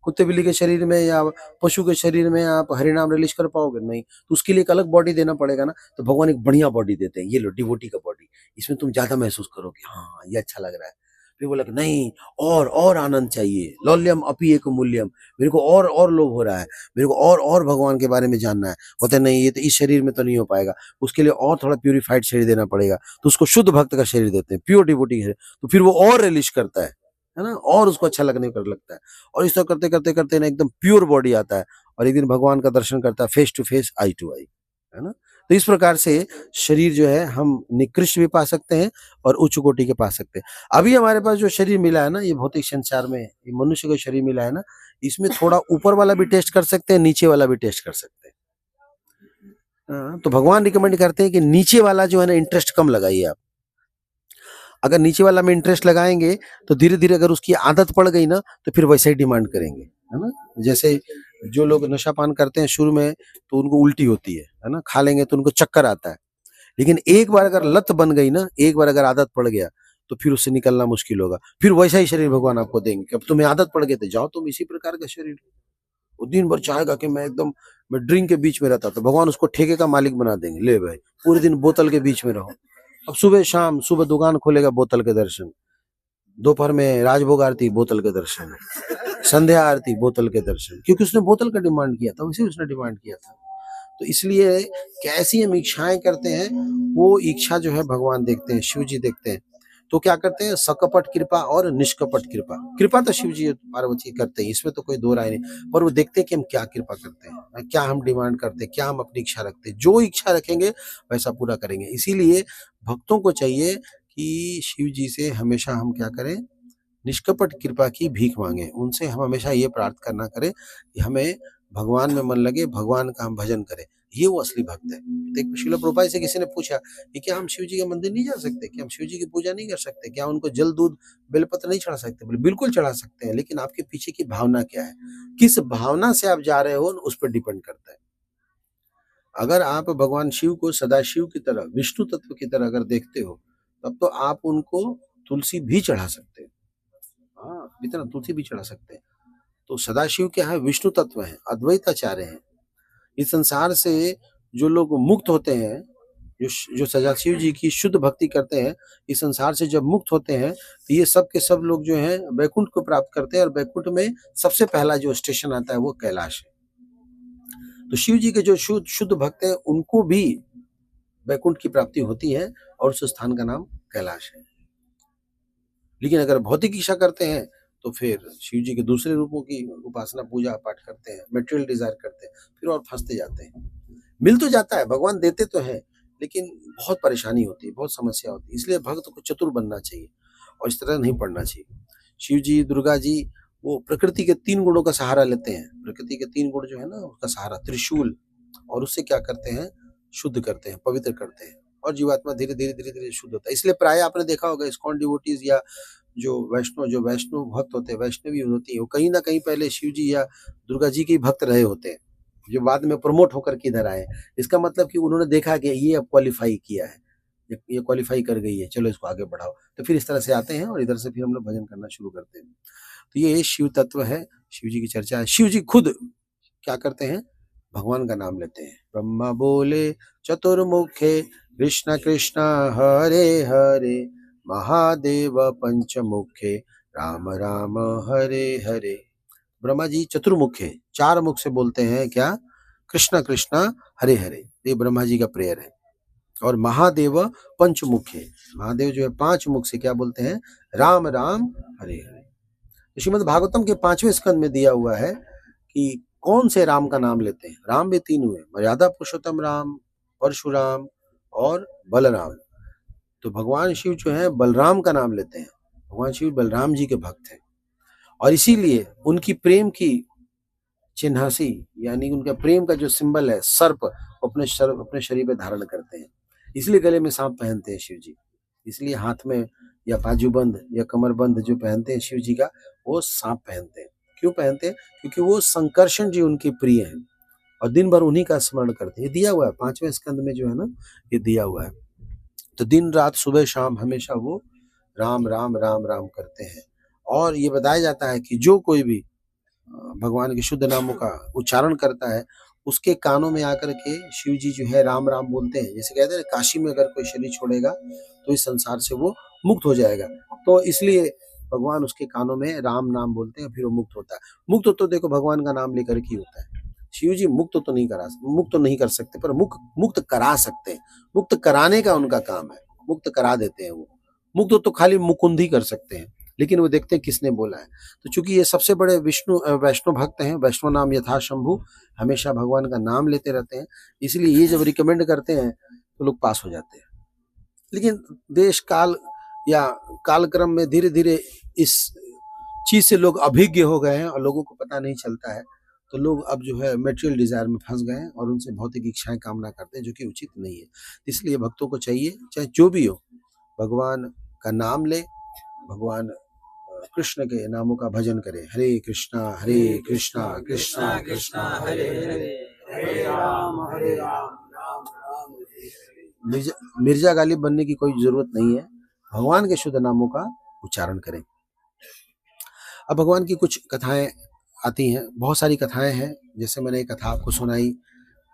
कुत्ते बिल्ली के शरीर में या पशु के शरीर में आप हरिनाम रिलीज कर पाओगे? नहीं। तो उसके लिए एक अलग बॉडी देना पड़ेगा ना। तो भगवान एक बढ़िया बॉडी देते हैं, ये लो डिवोटी का बॉडी, इसमें तुम ज्यादा महसूस करोगे, हाँ ये अच्छा लग रहा है। फिर बोला कि नहीं, और आनंद चाहिए, लौल्यम अपी एक मूल्यम, मेरे को और लोभ हो रहा है, मेरे को और भगवान के बारे में जानना है। बोलते नहीं, ये तो इस शरीर में तो नहीं हो पाएगा, उसके लिए और थोड़ा प्यूरिफाइड शरीर देना पड़ेगा। तो उसको शुद्ध भक्त का शरीर देते हैं, प्योर डिवोटी है। तो फिर वो और रिलीज करता है ना, और उसको अच्छा लगने कर लगता है। और इस तरह करते करते करते ना एकदम प्योर बॉडी आता है, और एक दिन भगवान का दर्शन करता है, face to face, eye to eye, है ना। तो इस प्रकार से शरीर जो है हम निकृष्ट भी पा सकते हैं और उच्च कोटि के पा सकते हैं। अभी हमारे पास जो शरीर मिला है ना, ये भौतिक संसार में ये मनुष्य का शरीर मिला है ना, इसमें थोड़ा ऊपर वाला भी टेस्ट कर सकते हैं, नीचे वाला भी टेस्ट कर सकते हैं। तो भगवान रिकमेंड करते हैं कि नीचे वाला जो है ना इंटरेस्ट कम लगाइए आप। अगर नीचे वाला में इंटरेस्ट लगाएंगे तो धीरे धीरे अगर उसकी आदत पड़ गई ना तो फिर वैसे ही डिमांड करेंगे, है ना। जैसे जो लोग नशा पान करते हैं शुरू में तो उनको उल्टी होती है ना, खा लेंगे तो उनको चक्कर आता है। लेकिन एक बार अगर लत बन गई ना, एक बार अगर आदत पड़ गया तो फिर उससे निकलना मुश्किल होगा। फिर वैसा ही शरीर भगवान आपको देंगे कि अब तुम्हें आदत पड़ गई तो जाओ तुम इसी प्रकार का शरीर। वो दिन भर चाहेगा कि मैं ड्रिंक के बीच में रहता, तो भगवान उसको ठेके का मालिक बना देंगे, ले भाई पूरे दिन बोतल के बीच में रहो। अब सुबह शाम, सुबह दुकान खोलेगा बोतल के दर्शन, दोपहर में राजभोग आरती बोतल के दर्शन, संध्या आरती बोतल के दर्शन, क्योंकि उसने बोतल का डिमांड किया था, वैसे उसने डिमांड किया था। तो इसलिए कैसी हम इच्छाएं करते हैं वो इच्छा जो है भगवान देखते हैं, शिव जी देखते हैं। तो क्या करते हैं, सकपट कृपा और निष्कपट कृपा। कृपा तो शिव जी पार्वती करते हैं, इसमें तो कोई दो राय नहीं, पर वो देखते हैं कि हम क्या कृपा करते हैं, क्या हम डिमांड करते हैं, क्या हम अपनी इच्छा रखते हैं। जो इच्छा रखेंगे वैसा पूरा करेंगे। इसीलिए भक्तों को चाहिए कि शिव जी से हमेशा हम क्या करें, निष्कपट कृपा की भीख मांगे। उनसे हम हमेशा ये प्रार्थना करना करें कि हमें भगवान में मन लगे, भगवान का हम भजन करें, ये वो असली भक्त है। तो श्रील प्रभुपाद से किसी ने पूछा कि क्या हम शिव जी के मंदिर नहीं जा सकते, क्या हम शिव जी की पूजा नहीं कर सकते, क्या उनको जल दूध बेलपत्र नहीं चढ़ा सकते? बोले बिल्कुल चढ़ा सकते हैं, लेकिन आपके पीछे की भावना क्या है, किस भावना से आप जा रहे हो उस पर डिपेंड करता है। अगर आप भगवान शिव को सदाशिव की तरह, विष्णु तत्व की तरह अगर देखते हो, तब तो आप उनको तुलसी भी चढ़ा सकते हैं, हाँ इतना तुलसी भी चढ़ा सकते हैं। तो सदाशिव क्या है, विष्णु तत्व है, अद्वैताचार्य है। इस संसार से जो लोग मुक्त होते हैं, जो सदाशिव जी की शुद्ध भक्ति करते हैं, इस संसार से जब मुक्त होते हैं तो ये सब के सब लोग जो हैं वैकुंठ को प्राप्त करते हैं। और वैकुंठ में सबसे पहला जो स्टेशन आता है वो कैलाश है। तो शिव जी के जो शुद्ध भक्त हैं उनको भी वैकुंठ की प्राप्ति होती है, और उस स्थान का नाम कैलाश है। लेकिन अगर भौतिक इच्छा करते हैं तो फिर शिव जी के दूसरे रूपों की उपासना पूजा पाठ करते हैं, मटेरियल डिजायर करते हैं, फिर और फंसते जाते हैं। मिल तो जाता है, भगवान देते तो हैं, लेकिन बहुत परेशानी होती है, बहुत समस्या होती है। इसलिए भक्त को चतुर बनना चाहिए और इस तरह नहीं पढ़ना चाहिए। शिव जी, दुर्गा जी वो प्रकृति के 3 गुणों का सहारा लेते हैं। प्रकृति के 3 गुण जो है ना उसका सहारा त्रिशूल, और उससे क्या करते हैं, शुद्ध करते हैं, पवित्र करते हैं, और जीवात्मा धीरे धीरे धीरे धीरे शुद्ध होता है। इसलिए प्राय आपने देखा होगा इस्कॉन डिवोटीज या जो वैष्णव भक्त होते हैं, वैष्णवी होती है, वो कहीं ना कहीं पहले शिव जी या दुर्गा जी के भक्त रहे होते हैं, जो बाद में प्रमोट होकर के इधर आए। इसका मतलब कि उन्होंने देखा कि ये अब क्वालिफाई किया है, ये क्वालिफाई कर गई है, चलो इसको आगे बढ़ाओ। तो फिर इस तरह से आते हैं और इधर से फिर हम लोग भजन करना शुरू करते हैं। तो ये शिव तत्व है, शिव जी की चर्चा है। शिव जी खुद क्या करते हैं, भगवान का नाम लेते हैं। ब्रह्मा बोले चतुर्मुखे कृष्ण कृष्ण हरे हरे, महादेव पंचमुखे राम राम हरे हरे। ब्रह्मा जी चतुर्मुखे, 4 मुख से बोलते हैं क्या, कृष्ण कृष्ण हरे हरे, ये ब्रह्मा जी का प्रेयर है। और महादेव पंचमुखे, महादेव जो है 5 मुख से क्या बोलते हैं, राम राम हरे हरे। श्रीमद् भागवतम के 5वें स्कंद में दिया हुआ है कि कौन से राम का नाम लेते हैं। राम भी 3 हुए, मर्यादा पुरुषोत्तम राम, परशुराम और बलराम। तो भगवान शिव जो है बलराम का नाम लेते हैं। भगवान शिव बलराम जी के भक्त हैं और इसीलिए उनकी प्रेम की चिन्हासी यानी उनका प्रेम का जो सिंबल है सर्प, अपने शरीर पे धारण करते हैं। इसलिए गले में सांप पहनते हैं शिव जी, इसलिए हाथ में या बाजूबंद या कमरबंद जो पहनते हैं शिव जी का, वो सांप पहनते हैं। क्यों पहनते हैं, क्योंकि वो संकर्षण जी उनके प्रिय हैं और दिन भर उन्हीं का स्मरण करते हैं। ये दिया हुआ है 5वें स्कंद में जो है ना, ये दिया हुआ है। तो दिन रात सुबह शाम हमेशा वो राम राम राम राम करते हैं। और ये बताया जाता है कि जो कोई भी भगवान के शुद्ध नामों का उच्चारण करता है, उसके कानों में आकर के शिव जी जो है राम राम बोलते हैं। जैसे कहते हैं काशी में अगर कोई शरीर छोड़ेगा तो इस संसार से वो मुक्त हो जाएगा, तो इसलिए भगवान उसके कानों में राम नाम बोलते हैं, फिर वो मुक्त होता है। मुक्त तो देखो भगवान का नाम लेकर के होता है। शिव जी मुक्त तो नहीं कर सकते, पर मुक्त करा सकते हैं। मुक्त कराने का उनका काम है, मुक्त करा देते हैं वो। मुक्त तो खाली मुकुंद ही कर सकते हैं, लेकिन वो देखते हैं किसने बोला है। तो चूंकि ये सबसे बड़े वैष्णव भक्त हैं, वैष्णव नाम यथा शंभु, हमेशा भगवान का नाम लेते रहते हैं, इसलिए ये जब रिकमेंड करते हैं तो लोग पास हो जाते हैं। लेकिन देश काल या कालक्रम में धीरे धीरे इस चीज से लोग अभिज्ञ हो गए हैं और लोगों को पता नहीं चलता है। तो लोग अब जो है मेटेरियल डिजायर में फंस गए हैं और उनसे भौतिक इच्छाएं कामना करते हैं, जो कि उचित नहीं है। इसलिए भक्तों को चाहिए, चाहे जो भी हो, भगवान का नाम ले, भगवान कृष्ण के नामों का भजन करे। हरे कृष्णा कृष्णा कृष्णा हरे हरे, हरे राम राम राम हरे हरे। मिर्जा गालिब बनने की कोई जरूरत नहीं है, भगवान के शुद्ध नामों का उच्चारण करें। अब भगवान की कुछ कथाएं आती हैं, बहुत सारी कथाएं हैं। जैसे मैंने एक कथा आपको सुनाई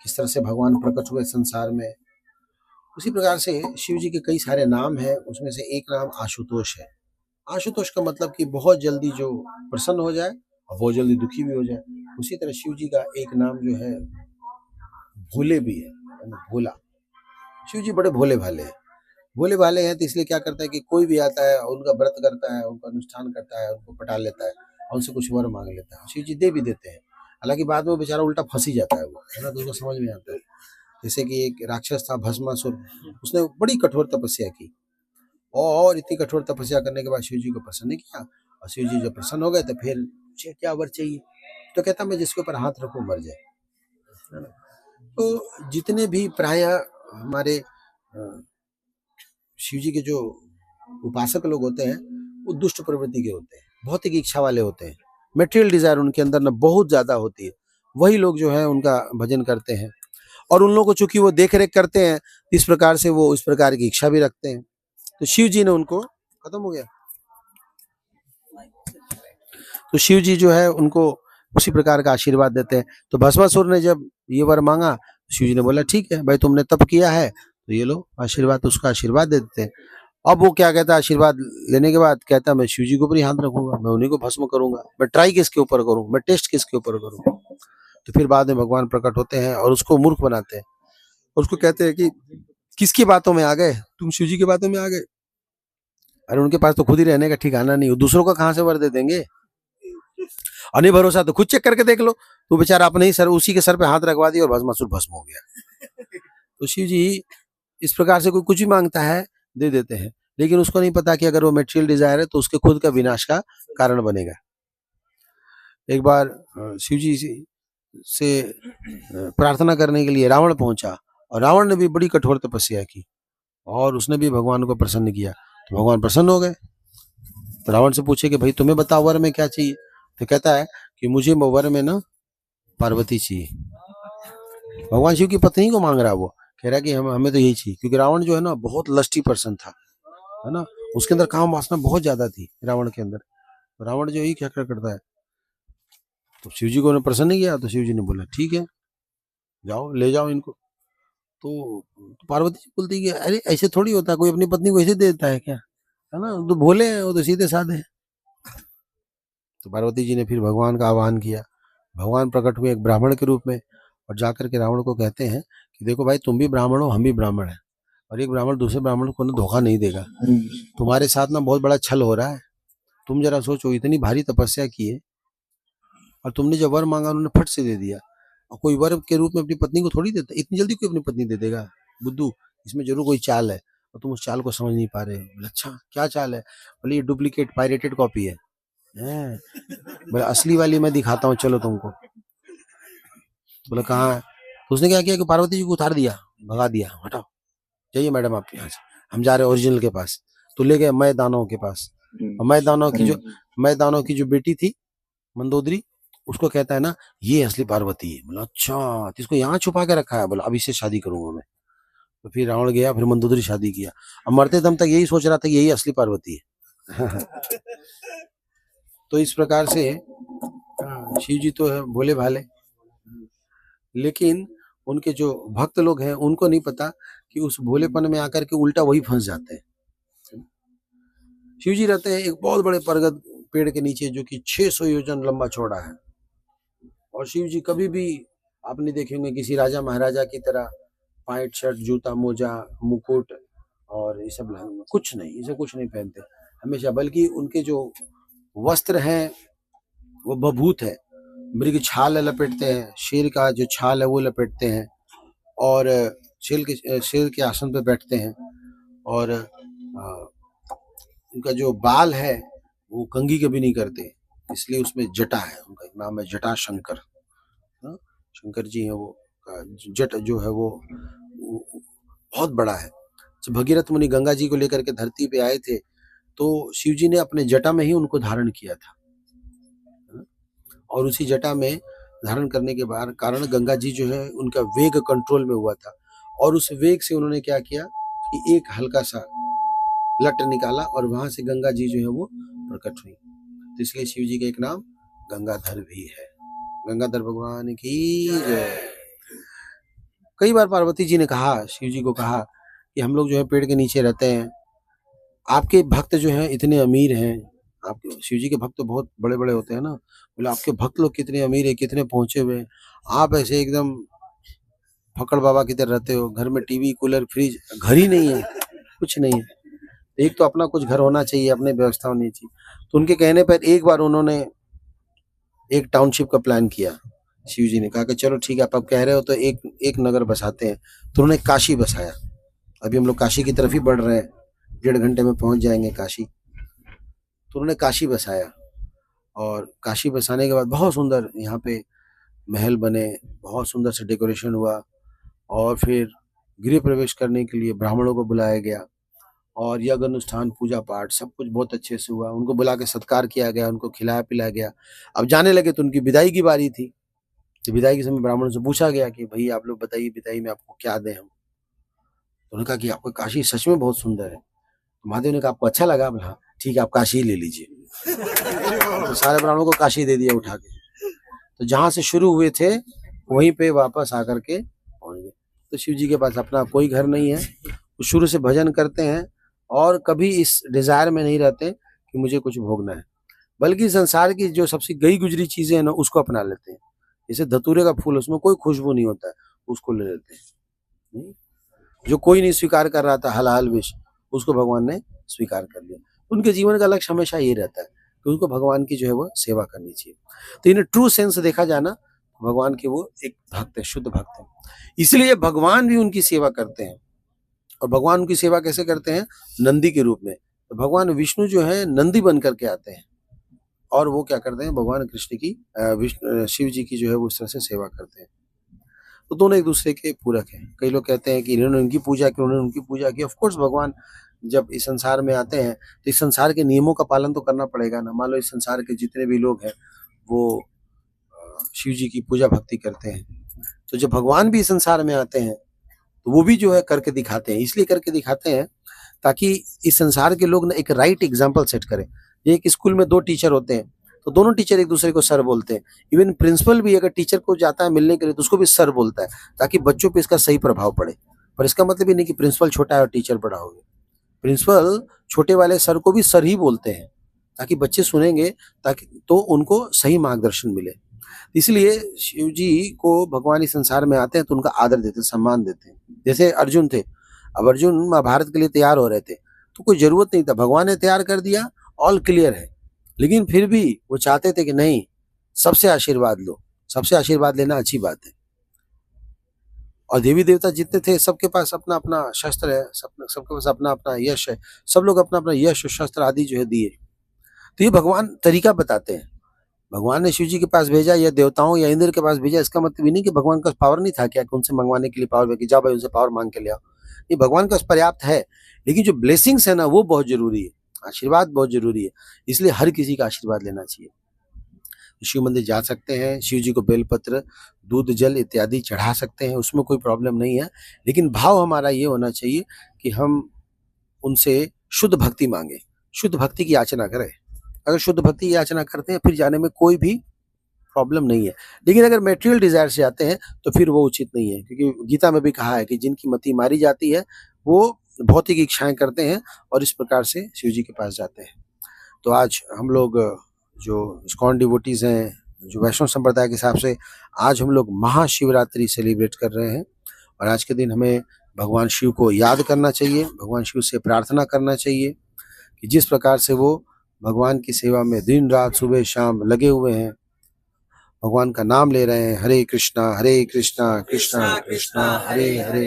किस तरह से भगवान प्रकट हुए संसार में, उसी प्रकार से शिव जी के कई सारे नाम हैं। उसमें से एक नाम आशुतोष है। आशुतोष का मतलब कि बहुत जल्दी जो प्रसन्न हो जाए और बहुत जल्दी दुखी भी हो जाए। उसी तरह शिव जी का एक नाम जो है भोले भी है, भोला। शिव जी बड़े भोले भाले हैं। भोले भाले हैं तो इसलिए क्या करता है कि कोई भी आता है और उनका व्रत करता है, उनका अनुष्ठान करता है, उनको पटा लेता है और उनसे कुछ वर मांग लेता है, शिव जी दे भी देते हैं। हालांकि बाद में वो बेचारा उल्टा फंसी जाता है, वो है ना, तो उसको समझ में आता है। जैसे कि एक राक्षस था भस्मासुर, उसने बड़ी कठोर तपस्या की और इतनी कठोर तपस्या करने के बाद शिव जी को प्रसन्न किया। और शिव जी जब प्रसन्न हो गए तो फिर क्या वर चाहिए, तो कहता मैं जिसके ऊपर हाथ रखूं मर जाए, है ना। तो जितने भी प्राय हमारे शिव जी के जो उपासक लोग होते हैं वो दुष्ट प्रवृत्ति के होते हैं, भौतिक इच्छा वाले होते हैं, मेटेरियल डिजायर उनके अंदर ना बहुत ज्यादा होती है। वही लोग जो है उनका भजन करते हैं और उन लोगों को चूंकि वो देख रेख करते हैं, इस प्रकार से वो इस प्रकार की इच्छा भी रखते हैं। तो शिव जी ने उनको, खत्म हो गया, तो शिव जी जो है उनको उसी प्रकार का आशीर्वाद देते हैं। तो भस्मासुर ने जब ये वर मांगा, शिव जी ने बोला ठीक है भाई, तुमने तप किया है तो ये लो आशीर्वाद, उसका आशीर्वाद दे देते हैं। अब वो क्या कहता है, आशीर्वाद लेने के बाद कहता है मैं शिव जी के ऊपर ही हाथ रखूंगा, मैं उन्हीं को भस्म करूंगा, मैं ट्राई किसके ऊपर करूं, मैं टेस्ट किसके ऊपर करूं। तो फिर बाद में भगवान प्रकट होते हैं और उसको मूर्ख बनाते हैं और उसको कहते हैं कि किसकी बातों में आ गए तुम, शिव जी की बातों में आ गए। अरे उनके पास तो खुद ही रहने का ठिकाना नहीं, वो दूसरों का कहां से वर दे देंगे। और नहीं भरोसा तो खुद चेक करके देख लो, तो बेचारा अपने ही सर, उसी के सर पे हाथ रखवा दिया और भस्मासुर भस्म हो गया। तो शिव जी इस प्रकार से कोई कुछ भी मांगता है दे देते हैं, लेकिन उसको नहीं पता कि अगर वो मेटेरियल डिजायर है तो उसके खुद का विनाश का कारण बनेगा। एक बार शिव जी से प्रार्थना करने के लिए रावण पहुंचा और रावण ने भी बड़ी कठोर तपस्या की और उसने भी भगवान को प्रसन्न किया, तो भगवान प्रसन्न हो गए। तो रावण से पूछे कि भाई तुम्हें बताओ वर में क्या चाहिए, तो कहता है कि मुझे वर में ना पार्वती चाहिए। भगवान शिव की पत्नी को मांग रहा है वो, कह रहा कि हमें तो यही चाहिए, क्योंकि रावण जो है ना बहुत लस्टी पर्सन था, है ना, उसके अंदर काम वासना बहुत ज्यादा थी रावण के अंदर। तो रावण जो ही क्या क्या करता है, तो शिव जी को उन्हें प्रसन्न किया, तो शिव जी ने बोला ठीक है जाओ ले जाओ इनको। तो पार्वती जी बोलती कि अरे ऐसे थोड़ी होता है, कोई अपनी पत्नी को ऐसे दे देता है क्या, है ना, तो भोले हैं वो, तो सीधे साधे हैं। तो पार्वती जी ने फिर भगवान का आह्वान किया, भगवान प्रकट हुए एक ब्राह्मण के रूप में, और जाकर के रावण को कहते हैं कि देखो भाई तुम भी ब्राह्मण हो, हम भी ब्राह्मण हैं, और एक ब्राह्मण दूसरे ब्राह्मण को ना धोखा नहीं देगा, तुम्हारे साथ ना बहुत बड़ा छल हो रहा है। तुम जरा सोचो, इतनी भारी तपस्या की है और तुमने जब वर मांगा उन्होंने फट से दे दिया, और कोई वर के रूप में अपनी पत्नी को थोड़ी देता, इतनी जल्दी कोई अपनी पत्नी दे देगा बुद्धू, इसमें जरूर कोई चाल है, और तुम उस चाल को समझ नहीं पा रहे हो। बोले अच्छा क्या चाल है, बोले ये डुप्लीकेट पायरेटेड कॉपी है। बोले असली वाली मैं दिखाता हूँ चलो तुमको। तो बोला कहाँ है, तो उसने क्या किया कि पार्वती जी को उतार दिया, भगा दिया, हटाओ जाइए मैडम आप यहाँ से, हम जा रहे हैं ओरिजिनल के पास। तो ले गए मैं दानव के पास, और मैं दानव की जो बेटी थी मंदोदरी, उसको कहता है ना ये असली पार्वती है। बोला अच्छा, तो इसको यहाँ छुपा के रखा है, बोला अब इससे शादी करूंगा मैं। तो फिर रावण गया, फिर मंदोदरी शादी किया, अब मरते दम तक यही सोच रहा था यही असली पार्वती है। तो इस प्रकार से शिव जी तो है भोले भाले, लेकिन उनके जो भक्त लोग हैं उनको नहीं पता कि उस भोलेपन में आकर के उल्टा वही फंस जाते हैं। शिव जी रहते हैं एक बहुत बड़े बरगद पेड़ के नीचे, जो कि 600 योजन लंबा चौड़ा है, और शिव जी कभी भी आप नहीं देखेंगे किसी राजा महाराजा की तरह पैंट शर्ट जूता मोजा मुकुट और ये सब कुछ नहीं, इसे कुछ नहीं पहनते हमेशा, बल्कि उनके जो वस्त्र हैं वो बभूत है, मृग छाल लपेटते हैं, शेर का जो छाल है वो लपेटते हैं, और शेर के आसन पे बैठते हैं, और उनका जो बाल है वो कंघी कभी नहीं करते, इसलिए उसमें जटा है, उनका एक नाम है जटा शंकर। शंकर जी हैं वो, जट जो है वो बहुत बड़ा है। जब भगीरथ मुनि गंगा जी को लेकर के धरती पे आए थे, तो शिव जी ने अपने जटा में ही उनको धारण किया था, और उसी जटा में धारण करने के बाद कारण गंगा जी जो है उनका वेग कंट्रोल में हुआ था, और उस वेग से उन्होंने क्या किया कि एक हल्का सा लट निकाला, और वहां से गंगा जी जो है वो प्रकट हुई। तो इसलिए शिव जी का एक नाम गंगाधर भी है। गंगाधर भगवान की जय। कई बार पार्वती जी ने कहा, शिव जी को कहा कि हम लोग जो है पेड़ के नीचे रहते हैं, आपके भक्त जो हैं इतने अमीर हैं, आपके शिव जी के भक्त तो बहुत बड़े बड़े होते हैं ना, बोले आपके भक्त लोग कितने अमीर है, कितने पहुंचे हुए हैं, आप ऐसे एकदम फकड़ बाबा की तरह रहते हो, घर में टीवी कूलर फ्रिज घर ही नहीं है, कुछ नहीं है, एक तो अपना कुछ घर होना चाहिए, अपने व्यवस्था होनी चाहिए। तो उनके कहने पर एक बार उन्होंने एक टाउनशिप का प्लान किया, शिव जी ने कहा कि चलो ठीक है आप अब कह रहे हो तो एक नगर बसाते हैं, तो उन्होंने काशी बसाया। अभी हम लोग काशी की तरफ ही बढ़ रहे हैं, 1.5 घंटे में पहुंच जाएंगे काशी। तो उन्होंने काशी बसाया, और काशी बसाने के बाद बहुत सुंदर यहाँ पे महल बने, बहुत सुंदर से डेकोरेशन हुआ, और फिर गृह प्रवेश करने के लिए ब्राह्मणों को बुलाया गया, और यज्ञ अनुष्ठान पूजा पाठ सब कुछ बहुत अच्छे से हुआ, उनको बुला के सत्कार किया गया, उनको खिलाया पिलाया गया। अब जाने लगे तो उनकी विदाई की बारी थी, तो विदाई के समय ब्राह्मणों से पूछा गया कि भाई आप लोग बताइए विदाई में आपको क्या दें हम। तो उन्होंने कहा कि आपका काशी सच में बहुत सुंदर है। तो महादेव ने कहा आपको अच्छा लगा, बोला हाँ ठीक है आप काशी ले लीजिए। तो सारे ब्राह्मणों को काशी दे दिया उठा के, तो जहां से शुरू हुए थे वहीं पे वापस आकर के पहुंच गए। तो शिव जी के पास अपना कोई घर नहीं है, वो शुरू से भजन करते हैं, और कभी इस डिजायर में नहीं रहते कि मुझे कुछ भोगना है, बल्कि संसार की जो सबसे गई गुजरी चीजें हैं ना उसको अपना लेते हैं। जैसे धतूरे का फूल, उसमें कोई खुशबू नहीं होता है, उसको ले लेते हैं। जो कोई नहीं स्वीकार कर रहा था हलाल विष, उसको भगवान ने स्वीकार कर लिया। उनके जीवन का लक्ष्य हमेशा ये रहता है कि उनको भगवान की जो है वो सेवा करनी चाहिए। तो इन ट्रू सेंस देखा जाना, भगवान के वो एक भक्त है, शुद्ध भक्त है, इसलिए भगवान भी उनकी सेवा करते हैं। और भगवान उनकी सेवा कैसे करते हैं, नंदी के रूप में। तो भगवान विष्णु जो है नंदी बन करके आते हैं, और वो क्या करते हैं, भगवान कृष्ण की शिव जी की जो है वो इस तरह से सेवा करते हैं। तो दोनों एक दूसरे के पूरक हैं। कई लोग कहते हैं कि इन्होंने उनकी पूजा की, उन्होंने उनकी पूजा की। ऑफ कोर्स भगवान जब इस संसार में आते हैं तो इस संसार के नियमों का पालन तो करना पड़ेगा ना। मान लो इस संसार के जितने भी लोग हैं वो शिव जी की पूजा भक्ति करते हैं, तो जब भगवान भी इस संसार में आते हैं तो वो भी जो है करके दिखाते हैं। इसलिए करके दिखाते हैं ताकि इस संसार के लोग ना एक राइट एग्जाम्पल सेट करें। एक स्कूल में 2 टीचर होते हैं तो दोनों टीचर एक दूसरे को सर बोलते हैं। इवन प्रिंसिपल भी अगर टीचर को जाता है मिलने के लिए तो उसको भी सर बोलता है, ताकि बच्चों पे इसका सही प्रभाव पड़े। पर इसका मतलब ये नहीं कि प्रिंसिपल छोटा है और टीचर बड़ा हो गया। प्रिंसिपल छोटे वाले सर को भी सर ही बोलते हैं, ताकि बच्चे सुनेंगे, ताकि तो उनको सही मार्गदर्शन मिले। इसलिए शिव जी को भगवान इस संसार में आते हैं तो उनका आदर देते हैं, सम्मान देते हैं। जैसे अर्जुन थे, अब अर्जुन महाभारत के लिए तैयार हो रहे थे तो कोई जरूरत नहीं था, भगवान ने तैयार कर दिया, ऑल क्लियर है। लेकिन फिर भी वो चाहते थे कि नहीं, सबसे आशीर्वाद लो, सबसे आशीर्वाद लेना अच्छी बात है। और देवी देवता जितने थे सबके पास अपना अपना शस्त्र है, सबके पास अपना अपना यश है, सब लोग अपना अपना यश शस्त्र आदि जो है दिए। तो ये भगवान तरीका बताते हैं। भगवान ने शिव जी के पास भेजा या देवताओं या इंद्र के पास भेजा, इसका मतलब ये नहीं कि भगवान का पावर नहीं था क्या कि उनसे मंगवाने के लिए पावर कि जाओ भाई उनसे पावर मांग के ले आओ। ये भगवान का पर्याप्त है, लेकिन जो ब्लेसिंग्स है ना वो बहुत जरूरी है, आशीर्वाद बहुत जरूरी है। इसलिए हर किसी का आशीर्वाद लेना चाहिए। शिव मंदिर जा सकते हैं, शिव जी को बेलपत्र, दूध, जल इत्यादि चढ़ा सकते हैं, उसमें कोई प्रॉब्लम नहीं है। लेकिन भाव हमारा ये होना चाहिए कि हम उनसे शुद्ध भक्ति मांगे, शुद्ध भक्ति की याचना करें। अगर शुद्ध भक्ति की याचना करते हैं फिर जाने में कोई भी प्रॉब्लम नहीं है। लेकिन अगर मेटेरियल डिजायर से आते हैं तो फिर वो उचित नहीं है, क्योंकि गीता में भी कहा है कि जिनकी मति मारी जाती है वो भौतिक इच्छाएं करते हैं और इस प्रकार से शिव जी के पास जाते हैं। तो आज हम लोग जो इस्कॉन डिवोटीज हैं, जो वैष्णव संप्रदाय के हिसाब से आज हम लोग महाशिवरात्रि सेलिब्रेट कर रहे हैं। और आज के दिन हमें भगवान शिव को याद करना चाहिए, भगवान शिव से प्रार्थना करना चाहिए कि जिस प्रकार से वो भगवान की सेवा में दिन रात सुबह शाम लगे हुए हैं, भगवान का नाम ले रहे हैं, हरे कृष्णा कृष्णा कृष्णा हरे हरे,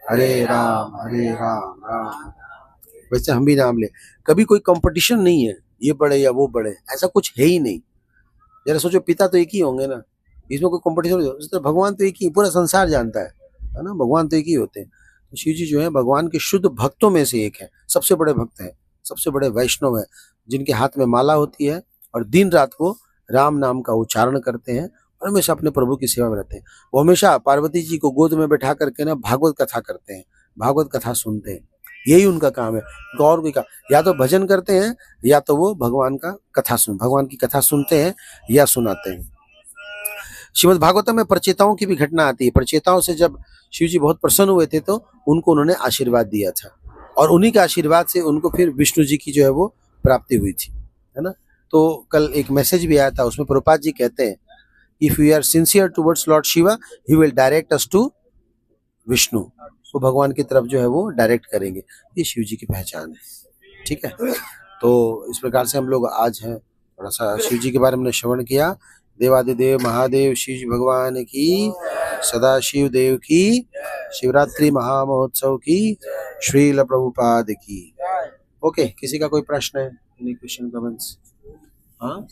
हरे राम राम। वैसे हम भी नाम ले, कभी कोई कंपटीशन नहीं है ये बड़े या वो बड़े, ऐसा कुछ है ही नहीं। जरा सोचो, पिता तो एक ही होंगे ना, इसमें कोई कंपटीशन नहीं। तो भगवान तो एक ही, पूरा संसार जानता है ना, भगवान तो एक ही होते हैं। तो शिव जी जो है भगवान के शुद्ध भक्तों में से एक है, सबसे बड़े भक्त हैं, सबसे बड़े वैष्णव है, जिनके हाथ में माला होती है और दिन रात वो राम नाम का उच्चारण करते हैं और हमेशा अपने प्रभु की सेवा में रहते हैं। वो हमेशा पार्वती जी को गोद में बैठा करके ना भागवत कथा करते हैं, भागवत कथा सुनते हैं, यही उनका काम है। और कोई का या तो भजन करते हैं या तो वो भगवान की कथा सुनते हैं या सुनाते हैं। श्रीमद् भागवतम में प्रचेताओं की भी घटना आती है। प्रचेताओं से जब शिव जी बहुत प्रसन्न हुए थे तो उनको उन्होंने आशीर्वाद दिया था और उन्हीं के आशीर्वाद से उनको फिर विष्णु जी की जो है वो प्राप्ति हुई थी, है ना। तो कल एक मैसेज भी आया था, उसमें प्रभुपाद जी कहते हैं, if we are sincere towards Lord Shiva he will direct us to Vishnu. वो भगवान की तरफ जो है वो डायरेक्ट करेंगे। ये शिव जी की पहचान है, ठीक है। तो इस प्रकार से हम लोग आज हैं, थोड़ा सा शिव जी के बारे में श्रवण किया। देवादिदेव महादेव शिव जी भगवान की, सदाशिव देव की, शिवरात्रि महामहोत्सव की, श्रील प्रभुपाद की। ओके, किसी का कोई प्रश्न है? Any question comments? हाँ।